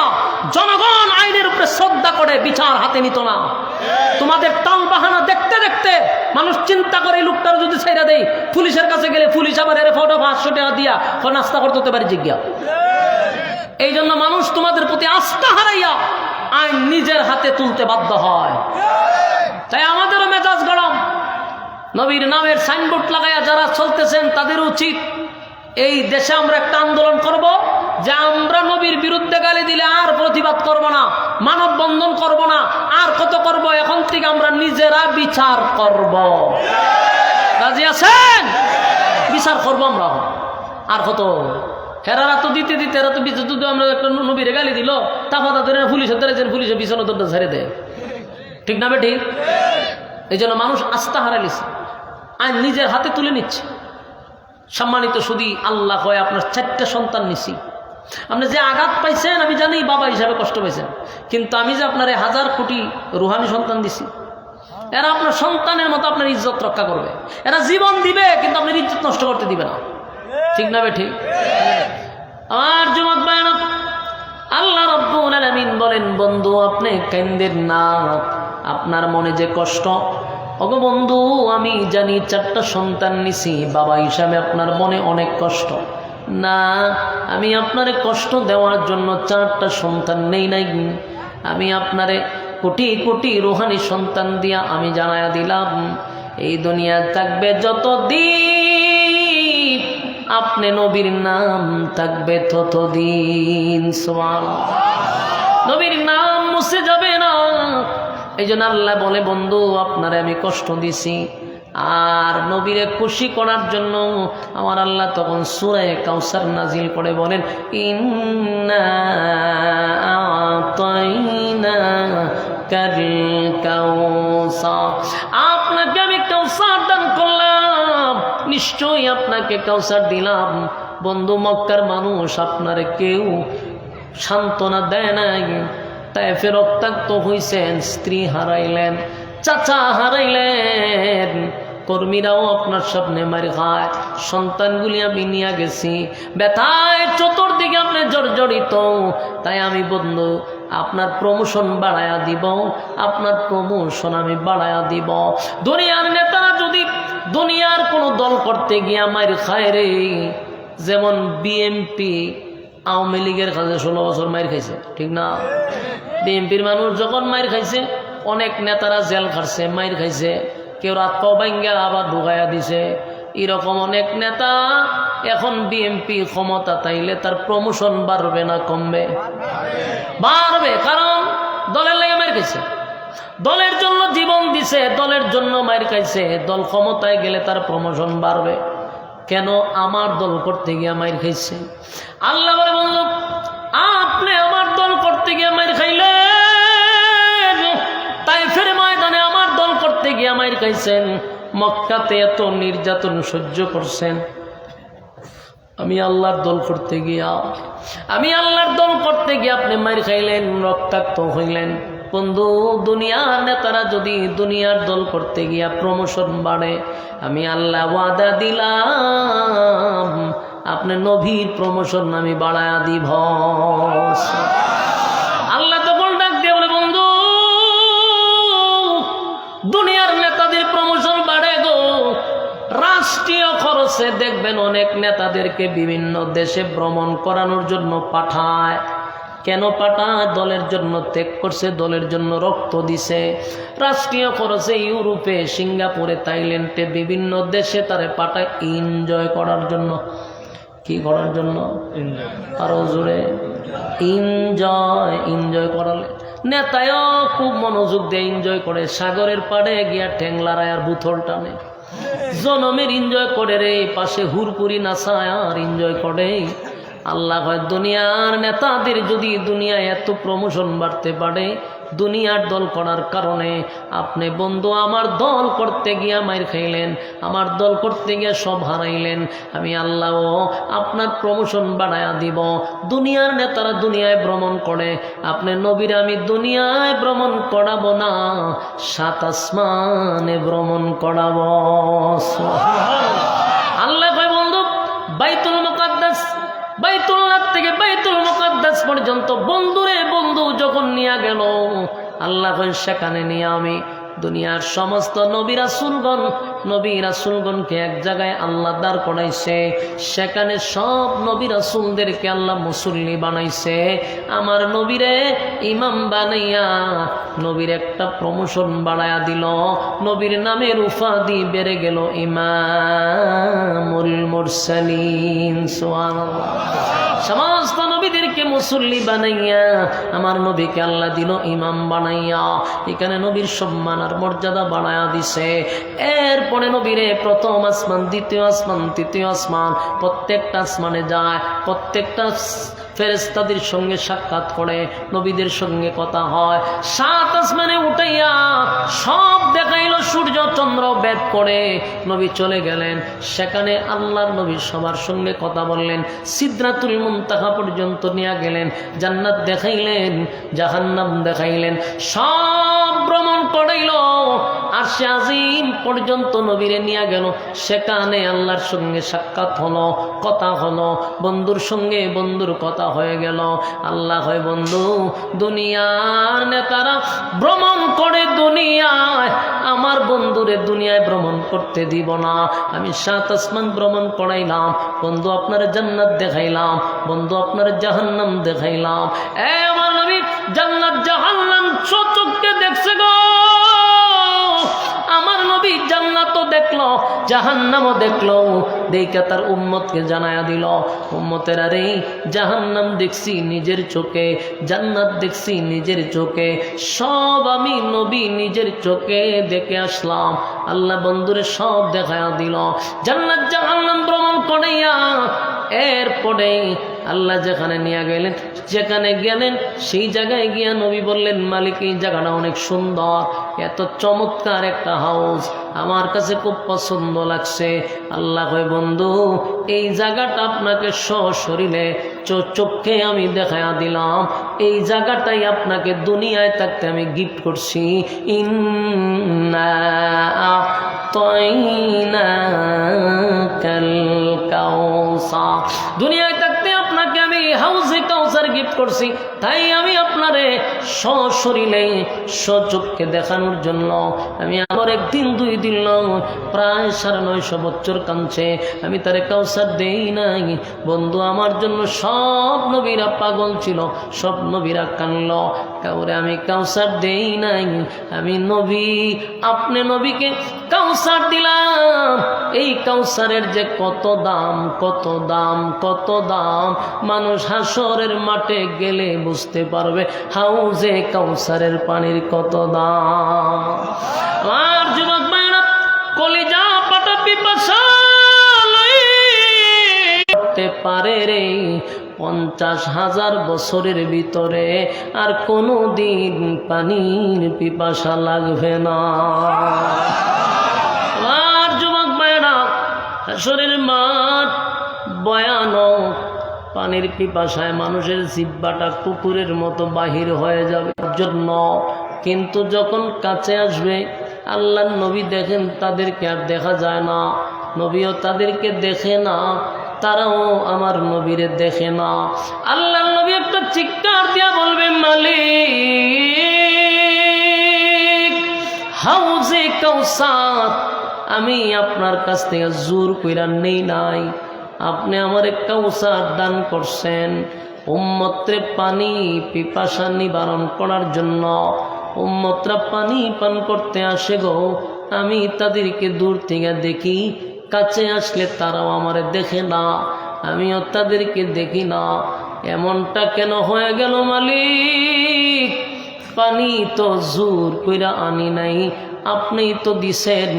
জনগণ আইনের উপরে শ্রদ্ধা করে বিচার হাতে নিত না। তোমাদের টাল বাহানা দেখতে দেখতে মানুষ চিন্তা করে এই লোকটার যদি ছেড়ে দেয়, পুলিশের কাছে গেলে পুলিশ আবার এর ফটো 500 টাকা দিয়া নাস্তা করতে হতে পারে জিজ্ঞা। এই জন্য মানুষ তোমাদের প্রতি আস্থা হারাইয়া আইন নিজের হাতে তুলতে বাধ্য হয়। তাই আমাদেরও মেজাজ গরম। নবীর নামের সাইনবোর্ড লাগাইয়া যারা চলতেছেন তাদের উচিত এই দেশে আমরা একটা আন্দোলন করব যে আমরা নবীর বিরুদ্ধে গালি দিলে আর প্রতিবাদ করব না, মানববন্ধন করব না, আর কত করব, এখন থেকে আমরা নিজেরা বিচার করব। রাজি আছেন? বিচার করব আমরা। আর কত হেরারা তো দিতে দিতে এরা তো যদি আমরা একটা নবীরে গালি দিল, তাফাতা ধরে পুলিশের ধরেছেন, পুলিশের পিছনে দরটা ছেড়ে দেয়। ঠিক না বেঠিক? এই জন্য মানুষ আস্থা হারাইছে, আইন নিজের হাতে তুলে নিচ্ছে। সম্মানিত শুধু আল্লাহ কয় আপনার 4টা সন্তান নিছি, আপনি যে আঘাত পাইছেন আমি জানি বাবা হিসাবে কষ্ট পাইছেন, কিন্তু আমি যে আপনার 1000 কোটি রুহানি সন্তান দিছি, এরা আপনার সন্তানের মতো আপনার ইজ্জত রক্ষা করবে, এরা জীবন দিবে কিন্তু আপনার ইজ্জত নষ্ট করতে দিবে না। ঠিক না বে ঠিক? আমার যুবক ভাইরা, আল্লাহ রাব্বুল আলামিন বলেন, বন্ধু আপনি কান্দেন না, আপনার মনে যে কষ্ট, ওগো বন্ধু আমি জানি 4টা সন্তান নিছি, বাবা হিসাবে আপনার মনে অনেক কষ্ট। না, আমি আপনারে কষ্ট দেওয়ার জন্য 4টা সন্তান নেই নাই, আমি আপনারে কোটি কোটি রুহানি সন্তান দিয়া আমি জানায়া দিলাম, এই দুনিয়া থাকবে যতদিন আপনি নবীর নাম থাকবে ততদিন। সুবহানাল্লাহ। নবীর নাম মুছে যাবে না। এই জন্য আল্লাহ বলে, বন্ধু আপনারে আমি কষ্ট দিছি, আর নবীরে খুশি করার জন্য আমার আল্লাহ তখন সূরা কাউসার নাজিল করে বলেন, ইন্না আতাইনাকাল কাউসার, আপনাকে আমি কাউসার দান করলাম, নিশ্চয়ই আপনাকে কাউসার দিলাম। বন্ধু, মক্কার মানুষ আপনারে কেউ সান্ত্বনা দেয় নাই। তাইফে রক্তাক্ত হইছেন, স্ত্রী হারাইলেন, চাচা হারাইলেন, কর্মীরাও আপনার সামনে মার খায়, সন্তানগুলি আমি নিয়ে গেছি, ব্যথায় চতুর্দিকে আপনি জর্জরিত। তাই আমি বন্ধু আপনার প্রমোশন বাড়ায়া দিব, আপনার প্রমোশন আমি বাড়ায়া দিব। দুনিয়ার নেতারা যদি দুনিয়ার কোনো দল করতে গিয়া মার খায় রে, যেমন বিএমপি আওয়ামী লীগের কাছে 16 বছর মার খাইছে, ঠিক না? বিএমপির মানুষ যখন মার খাইছে, অনেক নেতারা জেল খাটছে, মার খাইছে, কেউ রাত পাও ভাঙ্গা আবার ঢুকাইয়া দিছে। এরকম অনেক নেতা এখন বিএমপি ক্ষমতা তাইলে তার প্রমোশন বাড়বে না কমবে? বাড়বে, কারণ দলের লাগে মার খাইছে, দলের জন্য জীবন দিছে, দলের জন্য মার খাইছে। দল ক্ষমতায় গেলে তার প্রমোশন বাড়বে। কেন? আমার দল করতে গিয়া মার খাইছে। আল্লাহ বলে, বন্ধু আপনি আমার দল করতে গিয়া মার খাইলেন, তাইফের ময়দানে আমার দল করতে গিয়া মার খাইছেন, মক্কাতে এত নির্যাতন সহ্য করছেন, আমি আল্লাহর দল করতে গিয়া আপনি মার খাইলেন, রক্তাক্ত হইলেন। বন্ধু, দুনিয়ার নেতারা যদি দুনিয়ার দল করতে গিয়া প্রমোশন বাড়ে, আমি আল্লাহ ওয়াদা দিলাম আপনি নবীর প্রমোশন আমি বাড়ায়া দিব। আল্লাহ তখন ডাক দিয়ে বলে, বন্ধু দুনিয়ার নেতাদের প্রমোশন বাড়ে গো। রাষ্ট্রীয় খরচে দেখবেন অনেক নেতাদেরকে বিভিন্ন দেশে ভ্রমণ করানোর জন্য পাঠায়। কেন পাঠায়? দলের জন্য ত্যাগ করছে, দলের জন্য রক্ত দিছে। রাষ্ট্রীয় খরচে ইউরোপে, সিঙ্গাপুরে, থাইল্যান্ডে, বিভিন্ন দেশে তারে পাঠায় এনজয় করার জন্য। কি করার জন্য? আরো জোরে, এনজয় করালে নেতায়ও খুব মনোযোগ দিয়ে এনজয় করে। সাগরের পাড়ে গিয়া ঠ্যাংলারায় আর বুথল টানে, জনমের এনজয় করে রে, পাশে হুরপুরি নাচায় আর এনজয় করে। আল্লাহ হয় দুনিয়ার নেতাদের যদি দুনিয়ায় এত প্রমোশন বাড়তে পারে দুনিয়ার দল করার কারণে, আপনি বন্ধু আমার দল করতে গিয়া মাইর খাইলেন, আমার দল করতে গিয়া সব হারাইলেন, আমি আল্লাহ আপনার প্রমোশন বাড়ায়া দিব। দুনিয়ার নেতারা দুনিয়ায় ভ্রমণ করে, আপনি নবীর আমি দুনিয়ায় ভ্রমণ করাবো না, 7 আসমানে ভ্রমণ করাবো। আল্লাহ কয় বন্ধু বাইতুল মুকাদ্দাস, বাইতুল্লাহ থেকে বাইতুল মুকাদ্দাস পর্যন্ত বন্ধুরে বন্ধু যখন নিয়ে গেল, আল্লাহ সেখানে নিয়ে আমি দুনিয়ার সমস্ত নবী রাসূলগণকে এক জায়গায় আল্লাহ দাঁড় করাইছে। সেখানে সব নবী রাসূলদেরকে আল্লাহ মুসল্লি বানাইছে। আমার নবীরে ইমাম বানাইয়া নবীর একটা প্রমোশন বাড়ায়া দিল, নবীর নামের উপাধি বেড়ে গেল ইমামুল মুরসালিন। সুবহানাল্লাহ। সমস্ত নবীদেরকে মুসল্লি বানাইয়া আমার নবীকে আল্লাহ দিল ইমাম বানাইয়া। এখানে নবীর সম্মান আর মর্যাদা বাড়ায়া দিছে। এরপরে নবীরে প্রথম আসমান, দ্বিতীয় আসমান, তৃতীয় আসমান, প্রত্যেকটা আসমানে যায়, প্রত্যেকটা ফেরেশতাদের সঙ্গে সাক্ষাৎ করে, নবীদের সঙ্গে কথা হয়। 7 আসমানে উঠাইয়া সব দেখাইল, সূর্য চন্দ্র বেদ করে নবী চলে গেলেন। সেখানে আল্লাহর নবী সবার সঙ্গে কথা বললেন, সিদরাতুল মুনতাহা পর্যন্ত নিয়ে গেলেন, জান্নাত দেখাইলেন, জাহান্নাম দেখাইলেন, সব ভ্রমণ করাইল। আরশে আজিম পর্যন্ত নবীরে নিয়ে গেল। সেখানে আল্লাহর সঙ্গে সাক্ষাৎ হলো, কথা হলো, বন্ধুর সঙ্গে বন্ধুর কথা হয়ে গেল। আল্লাহ হয় বন্ধু দুনিয়ার নেতারা ভ্রমণ করে দুনিয়ায়, আমার বন্ধুরে দুনিয়ায় ভ্রমণ করতে দিব না। আমি 7 আসমান ভ্রমণ করাইলাম, বন্ধু আপনার জান্নাত দেখাইলাম, বন্ধু আপনার জাহান্নাম দেখাইলাম। আমার নবী জান্নাত জাহান্নাম চোখে জাহান্নামও দেখলো, দেখে তার উম্মতকে জানায়া দিল, উম্মতেরা রে, জাহান্নাম দেখছি নিজের চোখে, জান্নাত দেখছি নিজের চোখে, সব আমি নবী নিজের চোখে দেখে আসলাম। আল্লাহ বন্ধুরে সব দেখায়া দিল, জান্নাত জাহান্নাম ভ্রমণ করাইয়া এরপরে আল্লাহ যেখানে নিয়ে গেলেন, যেখানে গেলেন সেই জায়গায় গিয়া নবী বললেন, মালিক এই জায়গাটা অনেক সুন্দর, এত চমৎকার একটা হাউস, আমার কাছে খুব পছন্দ লাগছে। আল্লাহ কয়, বন্ধু এই জায়গাটা আপনাকে সশরীরে চোখে আমি দেখায়া দিলাম, এই জায়গাটাই আপনাকে দুনিয়ায় থাকতে আমি গিফট করছি। ইন্না আ'তাইনাকাল কাউসার, দুনিয়ায় থাকতে আপনাকে আমি হাউজে কাউসার গিফট করছি, তাই আমি আপনারে সশরীরে সচক্ষে দেখানোর জন্য আমি আমার একদিন দুই দিন নয়, প্রায় 950 বছর কাঁদছে, আমি তারে কাউসার দেই নাই। বন্ধু আমার জন্য সব নবীরা পাগল ছিল, সব নবীরা কানল, কাউরে আমি কাউসার দেই নাই। আমি নবী, আপনি নবীকে কাউসার দিলাম, এই কাউসারের যে কত দাম, কত দাম, কত দাম, মানুষ হাসরের মাঠে গেলে বুঝতে পারবে হাউজে কাউসারের পানির কত দাম। আর যুবক ভাইরা, কলিজা পাটা পিপাসা করতে পারে রে 50,000 বছরের ভিতরে আর কোনো দিন পানির পিপাসা লাগবে না। আর যুবক ভাইরা, হাসরের মাঠ ভয়ানক, পানির পিপাসায় মানুষের জিহ্বাটা কুকুরের মতো বাহির হয়ে যাবে জন্য, কিন্তু যখন কাছে আসবে আল্লাহর নবী দেখেন তাদেরকে আর দেখা যায় না, নবীও তাদেরকে দেখে না, তারাও আমার নবীরে দেখে না। আল্লাহর নবী একটা চিৎকার দিয়া বলবে, মালিক হাউজে কাউসার আমি আপনার কাছ থেকে জোর কইরা নেই নাই, আপনি আমার কাউসার দান করছেন উম্মতরে পানি পিপাসা নিবারণ করার জন্য। উম্মতরা পানি পান করতে আসে গো, আমি তাদেরকে দূর থেকে দেখি, কাছে আসলে তারাও আমারে দেখে না, আমিও তাদেরকে দেখি না। এমনটা কেন হয়ে গেল মালিক? পানি তো জোর কইরা আনি নাই, আপনিই তো দিছেন,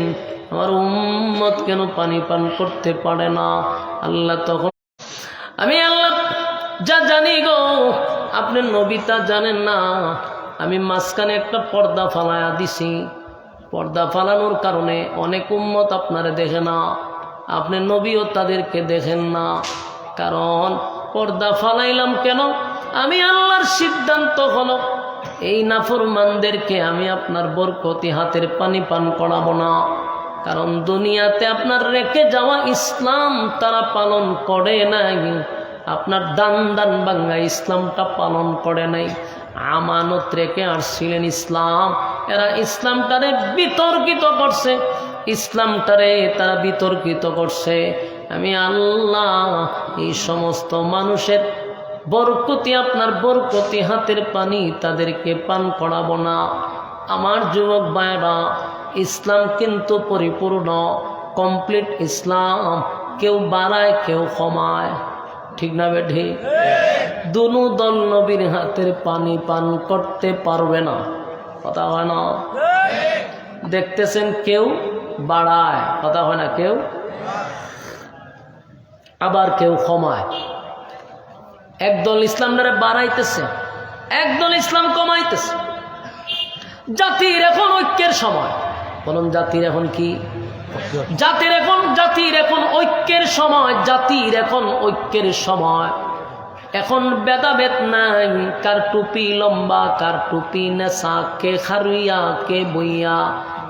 আমার উম্মত কেন পানি পান করতে পারে না? আল্লাহ তখন, আমি আল্লাহ যা জানি গো, আপনি নবী তা জানেন না, আমি মাঝখানে একটা পর্দা ফালায়া দিছি। পর্দা ফালানোর কারণে অনেক উম্মত আপনারে দেখে না, আপনি নবীও তাদেরকে দেখেন না। কারণ পর্দা ফালাইলাম কেন? আমি আল্লাহর সিদ্ধান্ত হলো এই নাফরমানদেরকে আমি আপনার বরকতি হাতের পানি পান করাবো না। কারণ দুনিয়াতে আপনার রেখে যাওয়া ইসলাম তারা পালন করে নাই, আপনার দান দান বাঙ্গা ইসলামটা পালন করে নাই। আমানত রেখে আসছিলেন ইসলাম, এরা ইসলামটারে বিতর্কিত করছে, ইসলামটারে তারা বিতর্কিত করছে। আমি আল্লাহ এই সমস্ত মানুষের বরকতি, আপনার বরকতি হাতের পানি তাদেরকে পান করাবো না। আমার যুবক ভাইরা, ইসলাম কিন্তু পরিপূর্ণ কমপ্লিট ইসলাম, কেউ বাড়ায় কেউ কমায়, ঠিক না বেঠি? দুনো দল নবীর হাতের পানি পান করতে পারবে না, কথা হয় না? দেখতেছেন কেউ বাড়ায়, কথা হয় না, কেউ আবার কেউ কমায়। একদল ইসলামটারে বাড়াইতেছে, একদল ইসলাম কমাইতেছে। জাতির এখন ঐক্যের সময়, বলুন জাতির এখন কি? জাতির এখন ঐক্যের সময়, জাতির এখন ঐক্যের সময়। এখন ভেদাভেদ নাই, কার টুপি লম্বা, কার টুপি নেশা, কে খারুইয়া, কে বইয়া,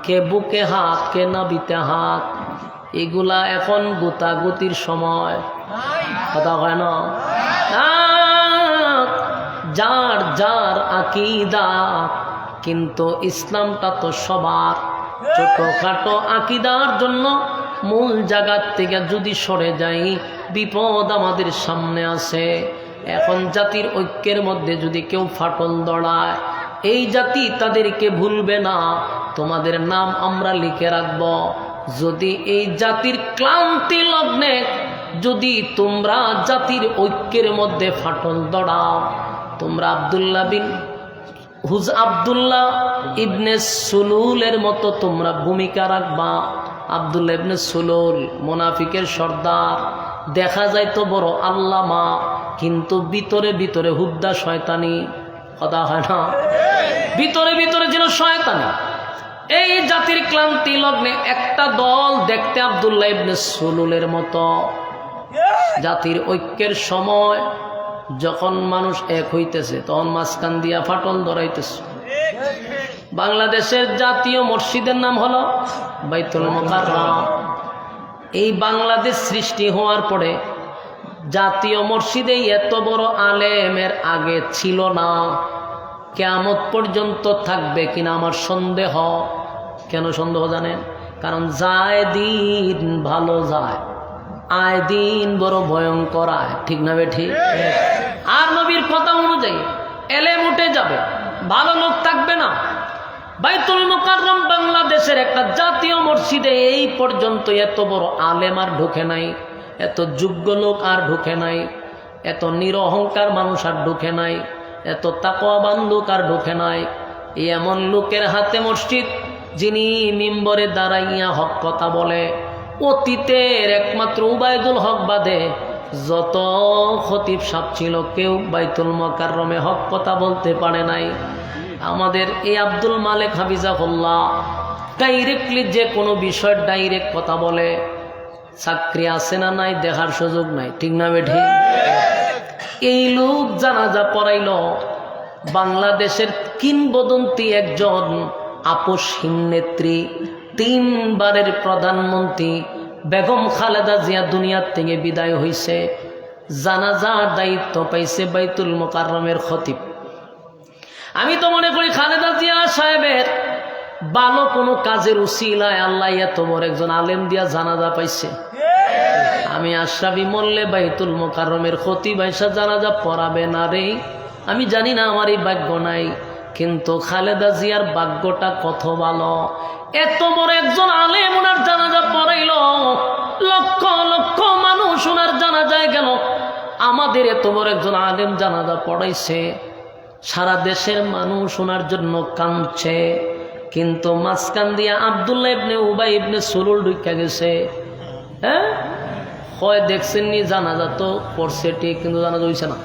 কে বুকে হাত, কে নাবিতে হাত। এগুলা এখন গুতাগুতির সময়, কথা হয় না? যার যার আকিদা, কিন্তু ইসলামটা তো সবার। ছোটখাটো আকিদার জন্য মূল জায়গার থেকে যদি সরে যাই, বিপদ আমাদের সামনে আছে। এখন জাতির ঐক্যের মধ্যে যদি কেউ ফাটল দড়ায়, এই জাতি তাদেরকে ভুলবে না। তোমাদের নাম আমরা লিখে রাখব, যদি এই জাতির ক্লান্তি লগ্নে যদি তোমরা জাতির ঐক্যের মধ্যে ফাটল দড়াও, তোমরা আব্দুল্লাহ ইবনে সুলুলের মতো তোমরা ভূমিকা রাখবা। আব্দুল্লাহ ইবনে সুলুল মুনাফিকের সর্দার, দেখা যায় তো বড় আল্লামা, কিন্তু ভিতরে ভিতরে হুদ্দা শয়তানি। কথা হয় না? ভিতরে ভিতরে যেন শয়তানি। এই জাতির ক্লান্তি লগ্নে একটা দল দেখতে আব্দুল্লাহ ইবনে সুলুলের মতো। জাতির ঐক্যের সময় যখন মানুষ এক হইতেছে তখন মাঝখান দিয়া ফাটল ধরাইতেছে। বাংলাদেশের জাতীয় মসজিদের নাম হলো বাইতুল মুকাররম। এই বাংলাদেশ সৃষ্টি হওয়ার পরে জাতীয় মসজিদে এত বড় আলেমের আগে ছিল না। কিয়ামত পর্যন্ত থাকবে কিনা আমার সন্দেহ। কেন সন্দেহ জানেন? কারণ যায় দিন ভালো যায়, আয় দিন বড় ভয়ঙ্কর আয়। ঠিক না বেঠিক? আর নবীর কথা অনুযায়ী এলেম উঠে যাবে, ভালো লোক থাকবে না। বাইতুল মুকাররম বাংলাদেশের একটা জাতীয় মসজিদে এই পর্যন্ত এত বড় আলেম আর ঢুকে নাই, এত যোগ্য লোক আর ঢুকে নাই, এত নিরহংকার মানুষ আর ঢুকে নাই, এত তাকওয়াবান লোক আর ঢুকে নাই। এমন লোকের হাতে মসজিদ যিনি মিম্বরে দাঁড়াইয়া হক কথা বলে। অতীতের একমাত্র উবাইদুল হক বাদে যত খতিব সাহেব ছিল কেউ বাইতুল মুকাররমে হক কথা বলতে পারে নাই। আমাদের এই আব্দুল মালেক হাফিজাহুল্লাহ ডাইরেক্টলি যে কোনো বিষয় ডাইরেক্ট কথা বলে। চাকরি আছে না নাই দেখার সুযোগ নাই। ঠিক না বেঠি? এই লোক জানাজা পড়াইল বাংলাদেশের কিংবদন্তি একজন আপসহীন নেত্রী, 3 বারের প্রধানমন্ত্রী বেগম খালেদা জিয়া দুনিয়ার থেকে বিদায় হয়েছে। জানাজার দায়িত্ব পাইছে বাইতুল মুকাররমের খতিব। আমি তো মনে করি খালেদা জিয়া সাহেবের ভালো কোনো কাজের উসিলায় আল্লাহ এত বড় একজন আলেম দিয়া জানাজা পাইছে। আমি আশরাফি মল্লে বাইতুল মুকাররমের খতিব আইসা জানাজা পড়াবে না রে, আমি জানি না, আমার এই ভাগ্য নাই। কিন্তু খালেদা জিয়ার ভাগ্যটা কত ভালো, এত বড় একজন আলেম ওনার জানাজা পড়াইল, লক্ষ লক্ষ মানুষ ওনার জানাজায় গেল। আমাদের এত বড় একজন আলেম জানাজা পড়াইছে, সারা দেশের মানুষ ওনার জন্য কাঁদছে। কিন্তু মাঝখান দিয়া আব্দুল্লাহ ইবনে উবাই ইবনে সুলুল ঢুকে গেছে। হ্যাঁ, হয় দেখছেন নি জানাজা তো পড়ছে ঠিক, কিন্তু জানাজা হইছে না।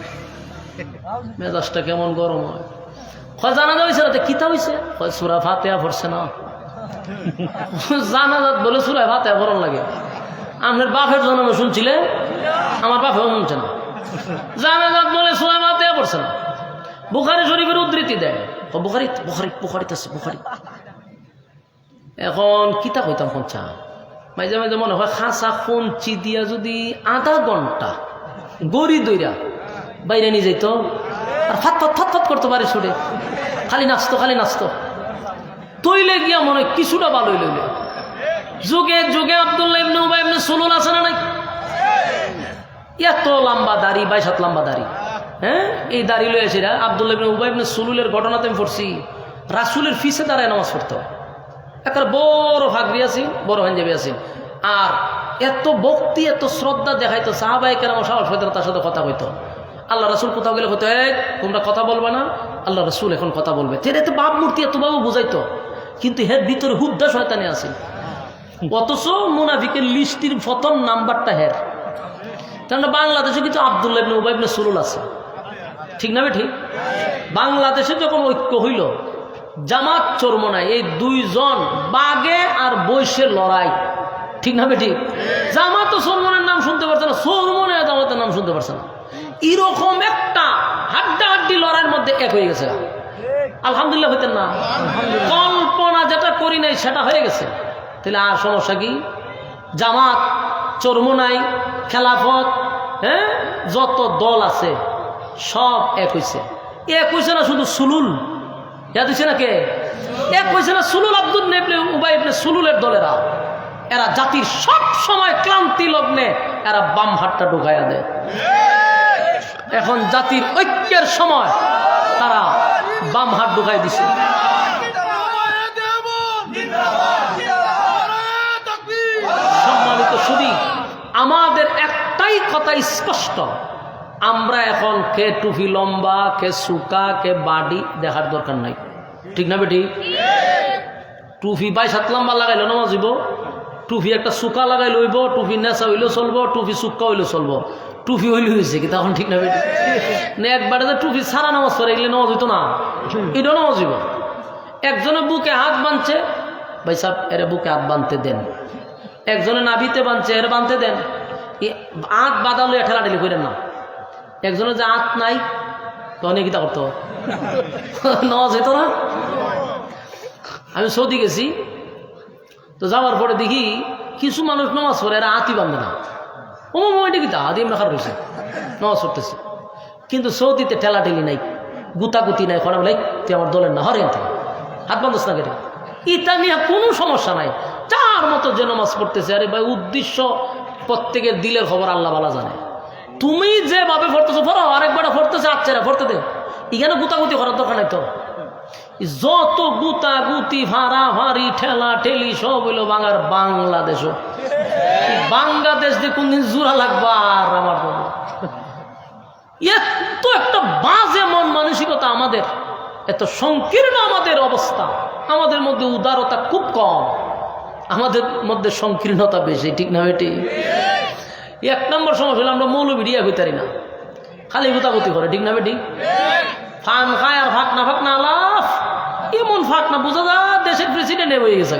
মেজাজটা কেমন গরম হয়। হয় জানাজা হয়েছে না, কিতা হয়েছে? হয় সূরা ফাতিহা পড়ছে না। জানাজাত বলে সূরা ফাতিহা পড়ন লাগে। আপনার বাপের জন্ম শুনছিলে? আমার বাপেও শুনছে না। জানাজাত বলে সূরা ফাতিহা পড়ছে না। বুখারী শরীফের উদ্ধৃতি দেয়, বুখারীতে আছে বুখারী। এখন কিতা কইতাম পঞ্চা মাঝে মাঝে মনে হয় খাঁচা কঞ্চি দিয়া যদি আধা ঘন্টা গড়ি দইরা বাইরে নিয়ে যেত আর ফাত করতে পারে ছুটে, খালি নাচতো তৈলে গিয়া মনে হয় কিছুটা ভালো লইলে। যুগে যুগে আব্দুল্লাহ ইবনে উবাই ইবনে সুলুল আছে না নাই? এত লম্বা দাড়ি, 22 হাত লম্বা দাড়ি। হ্যাঁ, এই দাড়ি লইয়াছে আব্দুল্লাহ ইবনে উবাই ইবনে সুলুলের ঘটনাতে আমি পড়ছি। রাসূলের ফিসে দাঁড়ায় নামাজ পড়তো, একটা বড় ফাগরি আছে, বড় পাঞ্জাবি আছে, আর এত ভক্তি এত শ্রদ্ধা দেখাইতো। সাহাবায়ে কেরাম সাহস হইতো তার সাথে কথা কইতো। আল্লাহ রাসূল কোথাও গেলে হইতো, এই তোমরা কথা বলবা না, আল্লাহ রাসূল এখন কথা বলবে। তেরে তো বাপ মূর্তি এত বাবু বুঝাইতো, কিন্তু হের ভিতরে হুদ্দা শয়তানি আছে। অথচ মুনাফিকের লিস্টির প্রথম নাম্বারটা হের। কারণ বাংলাদেশে কিন্তু আব্দুল্লাহ ইবনে উবাই ইবনে সুলুল আছে। ঠিক না ঠিক? বাংলাদেশে যখন ঐক্য হইল, জামাত চরমনাই, এই 2 জন বাগে আর বৈশের লড়াই। ঠিক না ঠিক? জামাত ও চরমনের নাম শুনতে পারছে না, চরমনে জামাতের নাম শুনতে পারছে না। এরকম একটা হাড্ডাহাড্ডি লড়াইয়ের মধ্যে এক হয়ে গেছে। আলহামদুলিল্লাহ হইতেন না? কল্পনা যেটা করি নাই সেটা হয়ে গেছে। তাহলে আর সমস্যা কি? জামাত, চরমনাই, খেলাফত, হ্যাঁ, যত দল আছে সব এক হয়েছে। এক হয়েছে না শুধু সুলুল, ইয়াদ হয়েছে না কে? এক হয়েছে না সুলুল, আব্দুল্লাহ ইবনে উবাই ইবনে সুলুলের দলেরা। এরা জাতির সব সময় ক্লান্তি লগ্নে এরা বাম হাতটা ঢুকাইয়া দেয়। এখন জাতির ঐক্যের সময় তারা বাম হাত ঢুকাই দিছে। কথা স্পষ্ট, আমরা এখন কে টুপি লম্বা, কে সুকা, কে বাডি দেখার দরকার নাই, ঠিক না বেটি? টুপি 22 লম্বা লাগাইলো নামাজ হইব, টুপি একটা সুকা লাগাই লইব, টুপি নেশা হইলেও চলবো, টুপি সুক্কা হইলেও চলবো, টুপি হইলে হয়েছে কি তখন, ঠিক না বেটি? না একবারে যে টুপি ছাড়া নামাজ পড়ে এগুলো নামাজ হইতো না, এটাও নামাজ হইব। একজনে বুকে হাত বাঁধছে, ভাই সাহেব এর বুকে হাত বাঁধতে দেন। একজনে নাভিতে বাঁধছে, এর বাঁধতে দেন। হাত বাঁধালো ঠেলাঠেলি করেন না। একজনের যে হাত নাই তখন কিতা করতো, নামাজ হইতো না। আমি সৌদি গেছি তো, যাওয়ার পরে দেখি কিছু মানুষ নামাজ পড়ে এরা হাতই বাঁধে না। ও এটা কিতা হাতি এমনি খারাপ হয়েছে, নামাজ পড়তেছে। কিন্তু সৌদিতে ঠেলাঠেলি নাই, গুতাগুতি নাই, খরা বলে তুই আমার দলের না, হরে হাত বাঁধস না কেটে, ইটা নিয়ে কোনো সমস্যা নাই। চার মতো যে নামাজ পড়তেছে, আরে ভাই উদ্দেশ্য প্রত্যেকের দিলের খবর আল্লাহ বালা জানে। তুমি যেভাবে পড়তেছো পড়ো, আরেকবার পড়তেছে আচ্ছা পড়তে দে, এখানে গুতাগুতি করার দরকার নাই তো। যত গুতাগুতি ভাড়া ভাড়ি ঠেলা ঠেলি সব হইল বাঙার বাংলাদেশ। বাংলাদেশ দিয়ে কোনদিন জোড়া লাগবা আর আমার এত একটা বাজে মন মানসিকতা আমাদের, এত সংকীর্ণ আমাদের অবস্থা। আমাদের মধ্যে উদারতা খুব কম, আমাদের মধ্যে সংকীর্ণতা বেশি, ঠিক না বেটি? 1 নম্বর সমস্যা হলো আমরা মৌলবিডিয়া হইতারি না, খালি গুতাগুতি করে, ঠিক না বেটি? ফান খায় আর ফাঁকনা ফাঁকনা আলাপ, এমন ফাঁকনা বোঝা যা দেশের প্রেসিডেন্ট হয়ে গেছে।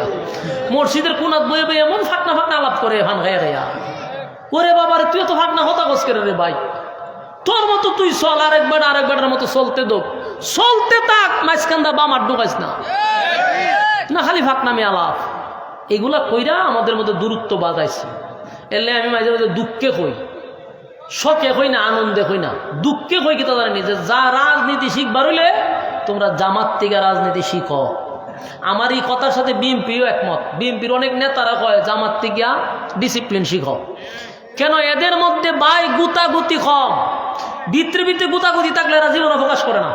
মসজিদের কোনাত বয়ে বয়ে এমন ফাঁকনা ফাঁকনা আলাপ করে ফান খাইয়া খাইয়া। ওরে বাবারে তুই তো ফাঁকনা হতা গোস করে রে ভাই, তোর মতো তুই চল, আরেকবারের মতো চলতে দোক, চলতে থাক, মাঝখানটা বাম আর ঢুকাইস না, না খালি ফাঁকনামি আলাপ। এগুলা কইরা আমাদের মধ্যে দূরত্ব বাজাইছে। এলে আমি মাঝে মাঝে দুঃখে কই, শখে কই না, আনন্দে কই না, দুঃখে কই কি তা জানি যে যা রাজনীতি শিখবার হইলে তোমরা জামাত থেকে রাজনীতি শিখো। আমার এই কথার সাথে বিএনপিও একমত। বিএনপির অনেক নেতারা কয় জামাত থেকে ডিসিপ্লিন শিখো। কেন? এদের মধ্যে ভাই গুতাগুতি কম, ভিতরে ভিতরে গুতাগুতি থাকলে এরা জীবনে প্রকাশ করে না।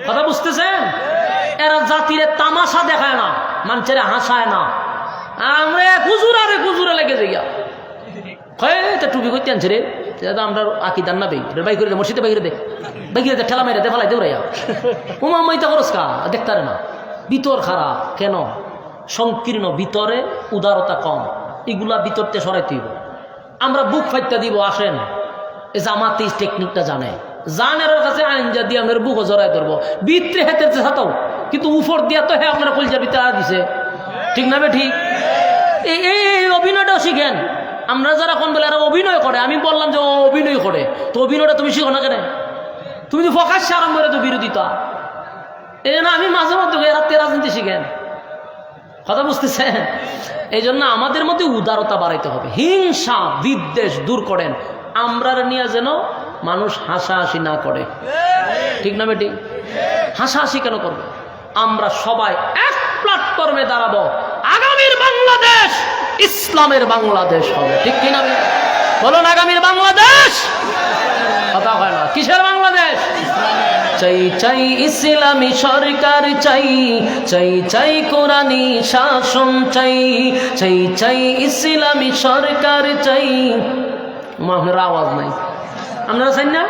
কথা বুঝতেছেন? এরা জাতিরে তামাশা দেখায় না, মানুষের হাসায় না। আমরা খুজুরা লেগে যাই, টুপি করতে আনছে রে, আমরা আকিদার না বাই করে দে, মসজিদে বাইরে দে, বাইরে দে, ঠেলা মেরে দে, ফেলাই দেওয়া উমা মাইতা খরচ কা দেখতারে না। ভিতর খারাপ কেন? সংকীর্ণ, ভিতরে উদারতা কম, এগুলা ভিতরতে সরাইতে হইব। আমরা বুক ফাইটটা দিব, আসেন এই জামাতে টেকনিকটা জানে, জানের কাছে আইন যা দিয়ে আপনার বুকও জড়াই ধরবো, ভিতরে হেতে সাতাও, কিন্তু উপর দিয়া তো হ্যাঁ আপনারা কলজার ভিতরে আর দিছে, ঠিক না? ঠিক এই অভিনয়টাও শিখেন। আমরা যারা কোন বলে এরা অভিনয় করে, আমি বললাম যে ও অভিনয় করে, তো অভিনয়টা তুমি শিখো না কেন? তুমি তো প্রকাশ্যে আরম্ভ করে তো বিরোধিতা। এই জন্য আমি মাঝে মধ্যে এরাতে রাজনীতি শিখেন। কথা বুঝতেছেন? এই জন্য আমাদের মধ্যে উদারতা বাড়াইতে হবে, হিংসা বিদ্বেষ দূর করেন। আমরা নিয়ে যেন মানুষ হাসাহাসি না করে, ঠিক না বেটি? হাসাহাসি কেন করবে? আমরা সবাই এক প্ল্যাটফর্মে দাঁড়াবো, আগামীর বাংলাদেশ ইসলামের বাংলাদেশ হবে, ঠিক কিনা? বলুন আগামীর বাংলাদেশ। কথা হয় না, কিসের বাংলাদেশ? চাই চাই ইসলামী সরকার চাই, চাই চাই কোরআনী শাসন চাই, চাই চাই ইসলামী সরকার চাই। আপনার আওয়াজ নাই, আপনারা চাই না?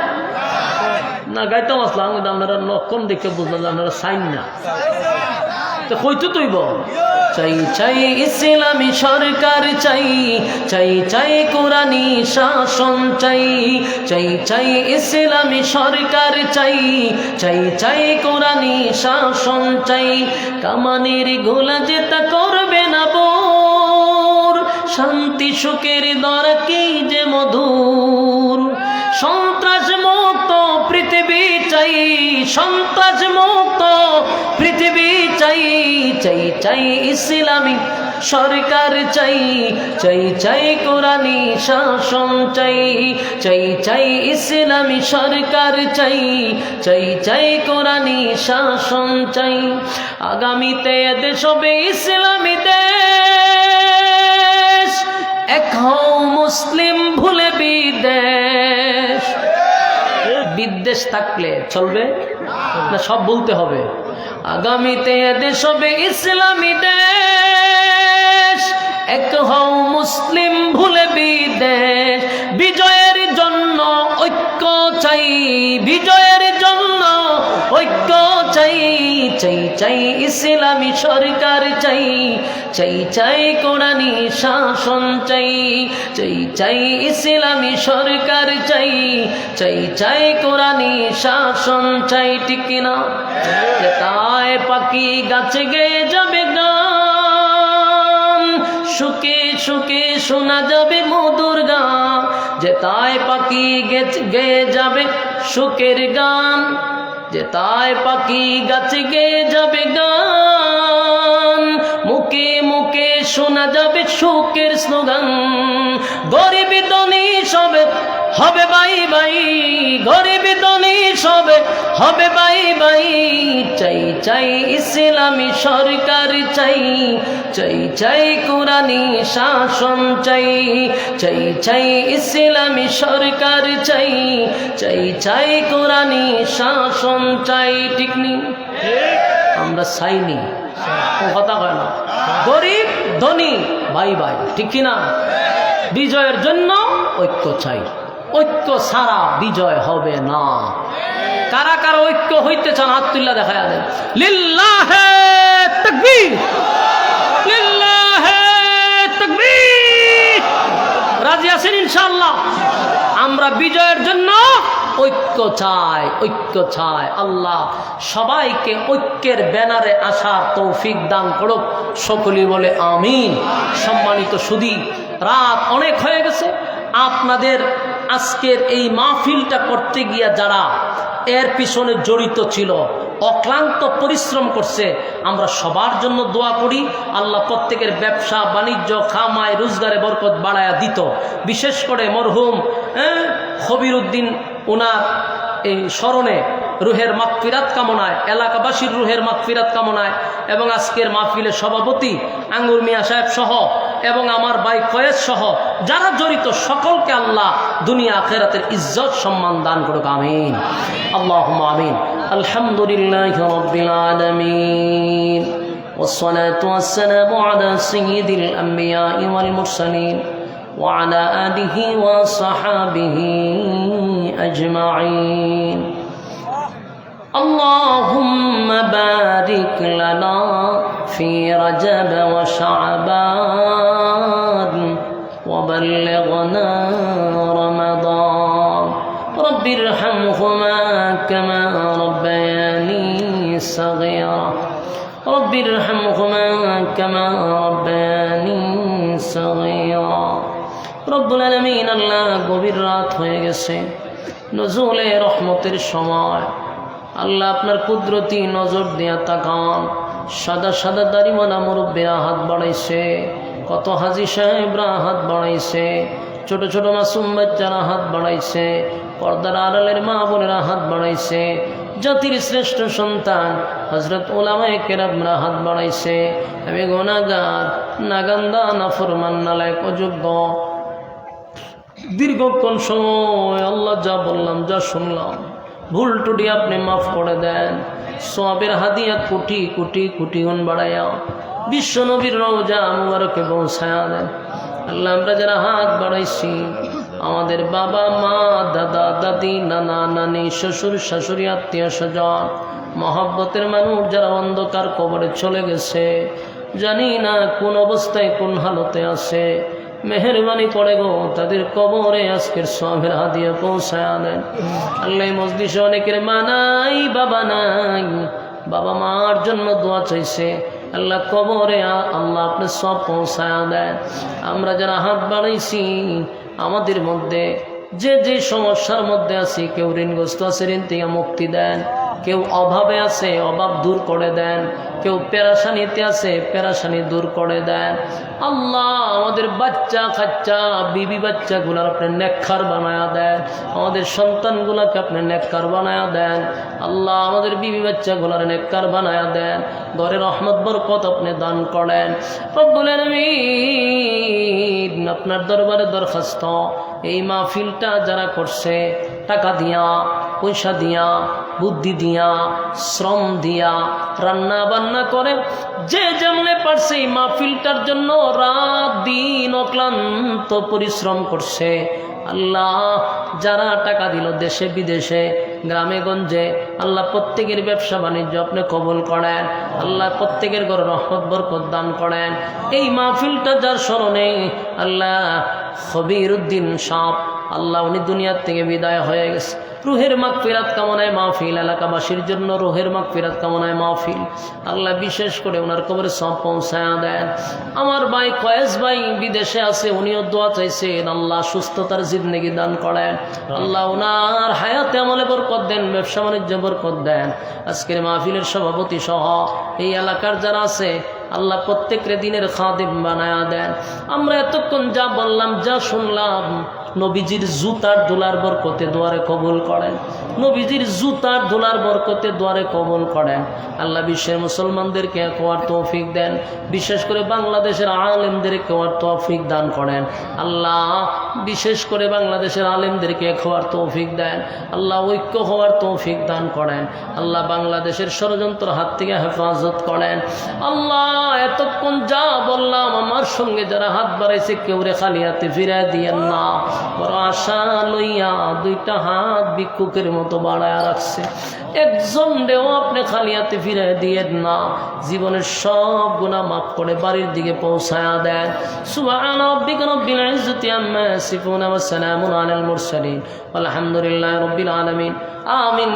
না গাইতাম আসলাম, কিন্তু আপনারা নকম দেখে বুঝলাম আপনারা চাইন না, তো কইতো তৈব। চাই চাই ইসলামী সরকার চাই, চাই চাই কোরআনী শাসন চাই, চাই চাই ইসলামী সরকার চাই, চাই চাই কোরআনী শাসন চাই। কামানের গোলা যেটা করবে না বোর, শান্তি সুখের দর কি যে মধুর। সন্ত্রাস মুক্ত পৃথিবী চাই, সন্ত্রাস মুক্ত পৃথিবী চাই, চাই চাই ইসলামী সরকার চাই, চাই চাই কোরআনী শাসন চাই, চাই চাই ইসলামী সরকার চাই, চাই চাই কোরআনী শাসন চাই। আগামীতে দেশ হবে ইসলামী দেশ, এক হও মুসলিম ভুলে বিদেশ। বিদ্বেষ থাকলে চলবে না, সব বলতে হবে। আগামীতে দেশ হবে ইসলামী দেশ, এক হও মুসলিম ভুলে বিদেশ। বিজয়ের চাই চাই ইসলামী সরকার চাই, চাই চাই কোরআনী শাসন চাই, চাই চাই ইসলামী সরকার চাই, চাই চাই কোরআনী শাসন চাই, ঠিক কিনা? তাই পাখি গাছে গেয়ে যাবে গান, সুখে সুখে শোনা যাবে মধুর গান, যে তাই পাখি গেয়ে যাবে সুখের গান, যে তাই পাখি গাছে গেয়ে যাবে গান, মুখে মুখে শোনা যাবে সুখের স্লোগান। গরিব ধনী সবে হবে বাই বাই, গরিব ধনী সবে হবে বাই বাই, চাই চাই ইসলামী সরকার চাই, চাই চাই কোরআনী শাসন চাই, চাই চাই ইসলামী সরকার চাই, চাই চাই কোরআনী শাসন চাই, ঠিক নি? আমরা চাইনি, কথা কয় না, গরিব ধনী ভাই ভাই, ঠিক কিনা? বিজয়ের জন্য ঐক্য চাই, ঐক্য ছাড়া বিজয় হবে না। কারা কারা ঐক্য হইতে চান হাত তুল্লা দেখা দেন। লিল্লাহে তাকবীর, লিল্লাহে তাকবীর। রাজি আছেন ইনশাআল্লাহ? আমরা বিজয়ের জন্য ঐক্য চাই, ঐক্য চাই। আল্লাহ সবাইকে ঐক্যের ব্যানারে আসার তৌফিক দান করুক, সকলেই বলে আমিন। সম্মানিত সুধী, রাত অনেক হয়ে গেছে। আপনাদের আজকের এই মাহফিলটা করতে গিয়া যারা এর পিছনে জড়িত ছিল, অক্লান্ত পরিশ্রম করছে, আমরা সবার জন্য দোয়া করি আল্লাহ প্রত্যেকের ব্যবসা বাণিজ্য খামায় রোজগারে বরকত বাড়ায়া দিত। বিশেষ করে মরহুম খবির উদ্দিন, ওনার এই স্মরণে রুহের মাগফিরাত কামনায়, এলাকাবাসীর রুহের মাগফিরাত কামনায়, এবং আজকের মাহফিলের সভাপতি আঙ্গুর মিয়া সাহেব সহ এবং আমার ভাই ফয়েজ সহ যারা জড়িত সকলকে আল্লাহ দুনিয়া আখিরাতের ইজ্জত সম্মান দান করুক, আমিন, আল্লাহুম্মা আমিন। আলহামদুলিল্লাহি রাব্বিল আলামিন, والصلاة والسلام على سيد الأنبياء والمرسلين وعلى آله وصحابه أجمعين. اللهم بارك لنا في رجب وشعبان وبلغنا رمضان. رب ارحمهما كما ربياني صغيرا، رب ارحمهما كما ربياني صغيرا. রব্বুল আলামিন, আল্লাহ গভীর রাত হয়ে গেছে, নজুলে রহমতের সময়। আল্লাহ আপনার কুদরতি নজর দিয়া তাকান। সাদা সাদা দাড়িওয়ালা মুরব্বীরা হাত বাড়াইছে, কত হাজি সাহেবরা হাত বাড়াইছে, ছোট ছোট মাসুম বাচ্চারা হাত বাড়াইছে, পর্দার আড়ালের মা বোনেরা হাত বাড়াইছে, জাতির শ্রেষ্ঠ সন্তান হযরত উলামায়ে কেরামরা হাত বাড়াইছে। আমি গুনাহগার, নাগান্দা, নাফরমান, নালায়েক, অযোগ্য, দীর্ঘক্ষণ সময় আল্লাহ যা বললাম যা শুনলাম ভুল টুটি আপনি মাফ করে দেন। সওয়াবের হাদিয়া কোটি কোটি কোটি গুণ বাড়াইয়া বিশ্ব নবীর রওজা মুবারকে পৌঁছায়া দেন। আল্লাহ আমরা যারা হাত বাড়াইছি, আমাদের বাবা মা, দাদা দাদি, নানা নানি, শ্বশুর শাশুড়ি, আত্মীয় স্বজন, মহব্বতের মানুষ যারা অন্ধকার কবরে চলে গেছে, জানি না কোন অবস্থায় কোন হালতে আছে, মেহেরবানি করে গো তাদের কবরে আজকের সওয়াবের হাদিয়া পৌঁছায়া দেন। আল্লাহ মজলিসে অনেকের মা নাই, বাবা নাই, বাবা মার জন্য দোয়া চাইছে, আল্লাহ কবরে আল্লাহ আপনি সব পৌঁছায়া দেন। আমরা যারা হাত বাড়াইছি, আমাদের মধ্যে যে যে সমস্যার মধ্যে আছি, কেউ ঋণগ্রস্ত আছে, ঋণ থেকে মুক্তি দেন, কেউ অভাবে আছে, অভাব দূর করে দেন, কেউ পেরেশানিতে আছে, পেরেশানি দূর করে দেন। আল্লাহ আমাদের বাচ্চা কাচ্চা, বিবি বাচ্চাগুলার আপনি নেককার বানায়া দেন, আমাদের সন্তানগুলাকে আপনি নেককার বানায়া দেন। আল্লাহ আমাদের বিবি বাচ্চাগুলার নেককার বানায়া দেন, ঘরে রহমত বরকত আপনি দান করেন। রব্বুল আলামিন, আপনার দরবারে দরখাস্ত, এই মাহফিলটা যারা করছে, টাকা দিয়া, পয়সা দিয়া, বুদ্ধি দিয়া, শ্রম দিয়া, রান্না বান্না করে, যে যেমনে পারছে এই মাহফিলটার জন্য রাত দিন অক্লান্ত পরিশ্রম করছে, আল্লাহ যারা টাকা দিল দেশে বিদেশে গ্রামে গঞ্জে, আল্লাহ প্রত্যেকের ব্যবসা বাণিজ্য আপনি কবুল করেন। আল্লাহ প্রত্যেকের ঘরে রহমত বরকত দান করেন। এই মাহফিলটা যার স্মরণে আল্লাহ খবির উদ্দিন সাপ, আল্লাহ উনি দুনিয়ার থেকে বিদায় হয়ে গেছে, রুহের মাগফিরাত কামনায় মাহফিল, এলাকাবাসীর জন্য রুহের মাগফিরাত কামনায় মাহফিল। আল্লাহ বিশেষ করে ওনার কবরে সব পৌঁছায়া দেন। আমার ভাই কয়েস ভাই বিদেশে আছে, উনিও দোয়া চাইছেন, আল্লাহ সুস্থতার জিন্দেগি দান করেন। আল্লাহ ওনার হায়াতে আমলে বরকত দেন, ব্যবসা বাণিজ্য বরকত দেন। আজকের মাহফিলের সভাপতি সহ এই এলাকার যারা আছে আল্লাহ প্রত্যেকের দিনের খাদিম বানায়া দেন। আমরা এতক্ষণ যা বললাম যা শুনলাম নবীজির জুতার ধুলার বরকতে দুয়ারে কবুল করেন, নবীজির জুতার ধুলার বরকতে দুয়ারে কবুল করেন। আল্লাহ বিশ্বের মুসলমানদেরকে হওয়ার তৌফিক দেন, বিশেষ করে বাংলাদেশের আলেমদেরকে হওয়ার তৌফিক দান করেন। আল্লাহ বিশেষ করে বাংলাদেশের আলেমদেরকে হওয়ার তৌফিক দেন। আল্লাহ ঐক্য হওয়ার তৌফিক দান করেন। আল্লাহ বাংলাদেশের ষড়যন্ত্র হাত থেকে হেফাজত করেন। আল্লাহ এতক্ষণ যা বললাম আমার সঙ্গে যারা হাত বাড়াইছে কেউ রে খালি হাতে ফিরাই দিয়েন না। বড় আশা লইয়া দুইটা হাত ভিক্ষুকের মতো বাড়ায় রাখছে, একজন রেও আপনি খালি হাতে ফিরাই দিয়েন না। জীবনের সব গুনাহ মাফ করে বাড়ির দিকে পৌঁছায়া দেন। সুবহানা রাব্বিকা রাব্বিল ইজ্জাতি আম্মা ইয়াসিফুন ওয়া সালামুন আলাল মুরসালিন ওয়ালহামদুলিল্লাহি রাব্বিল আলামিন। আমিন।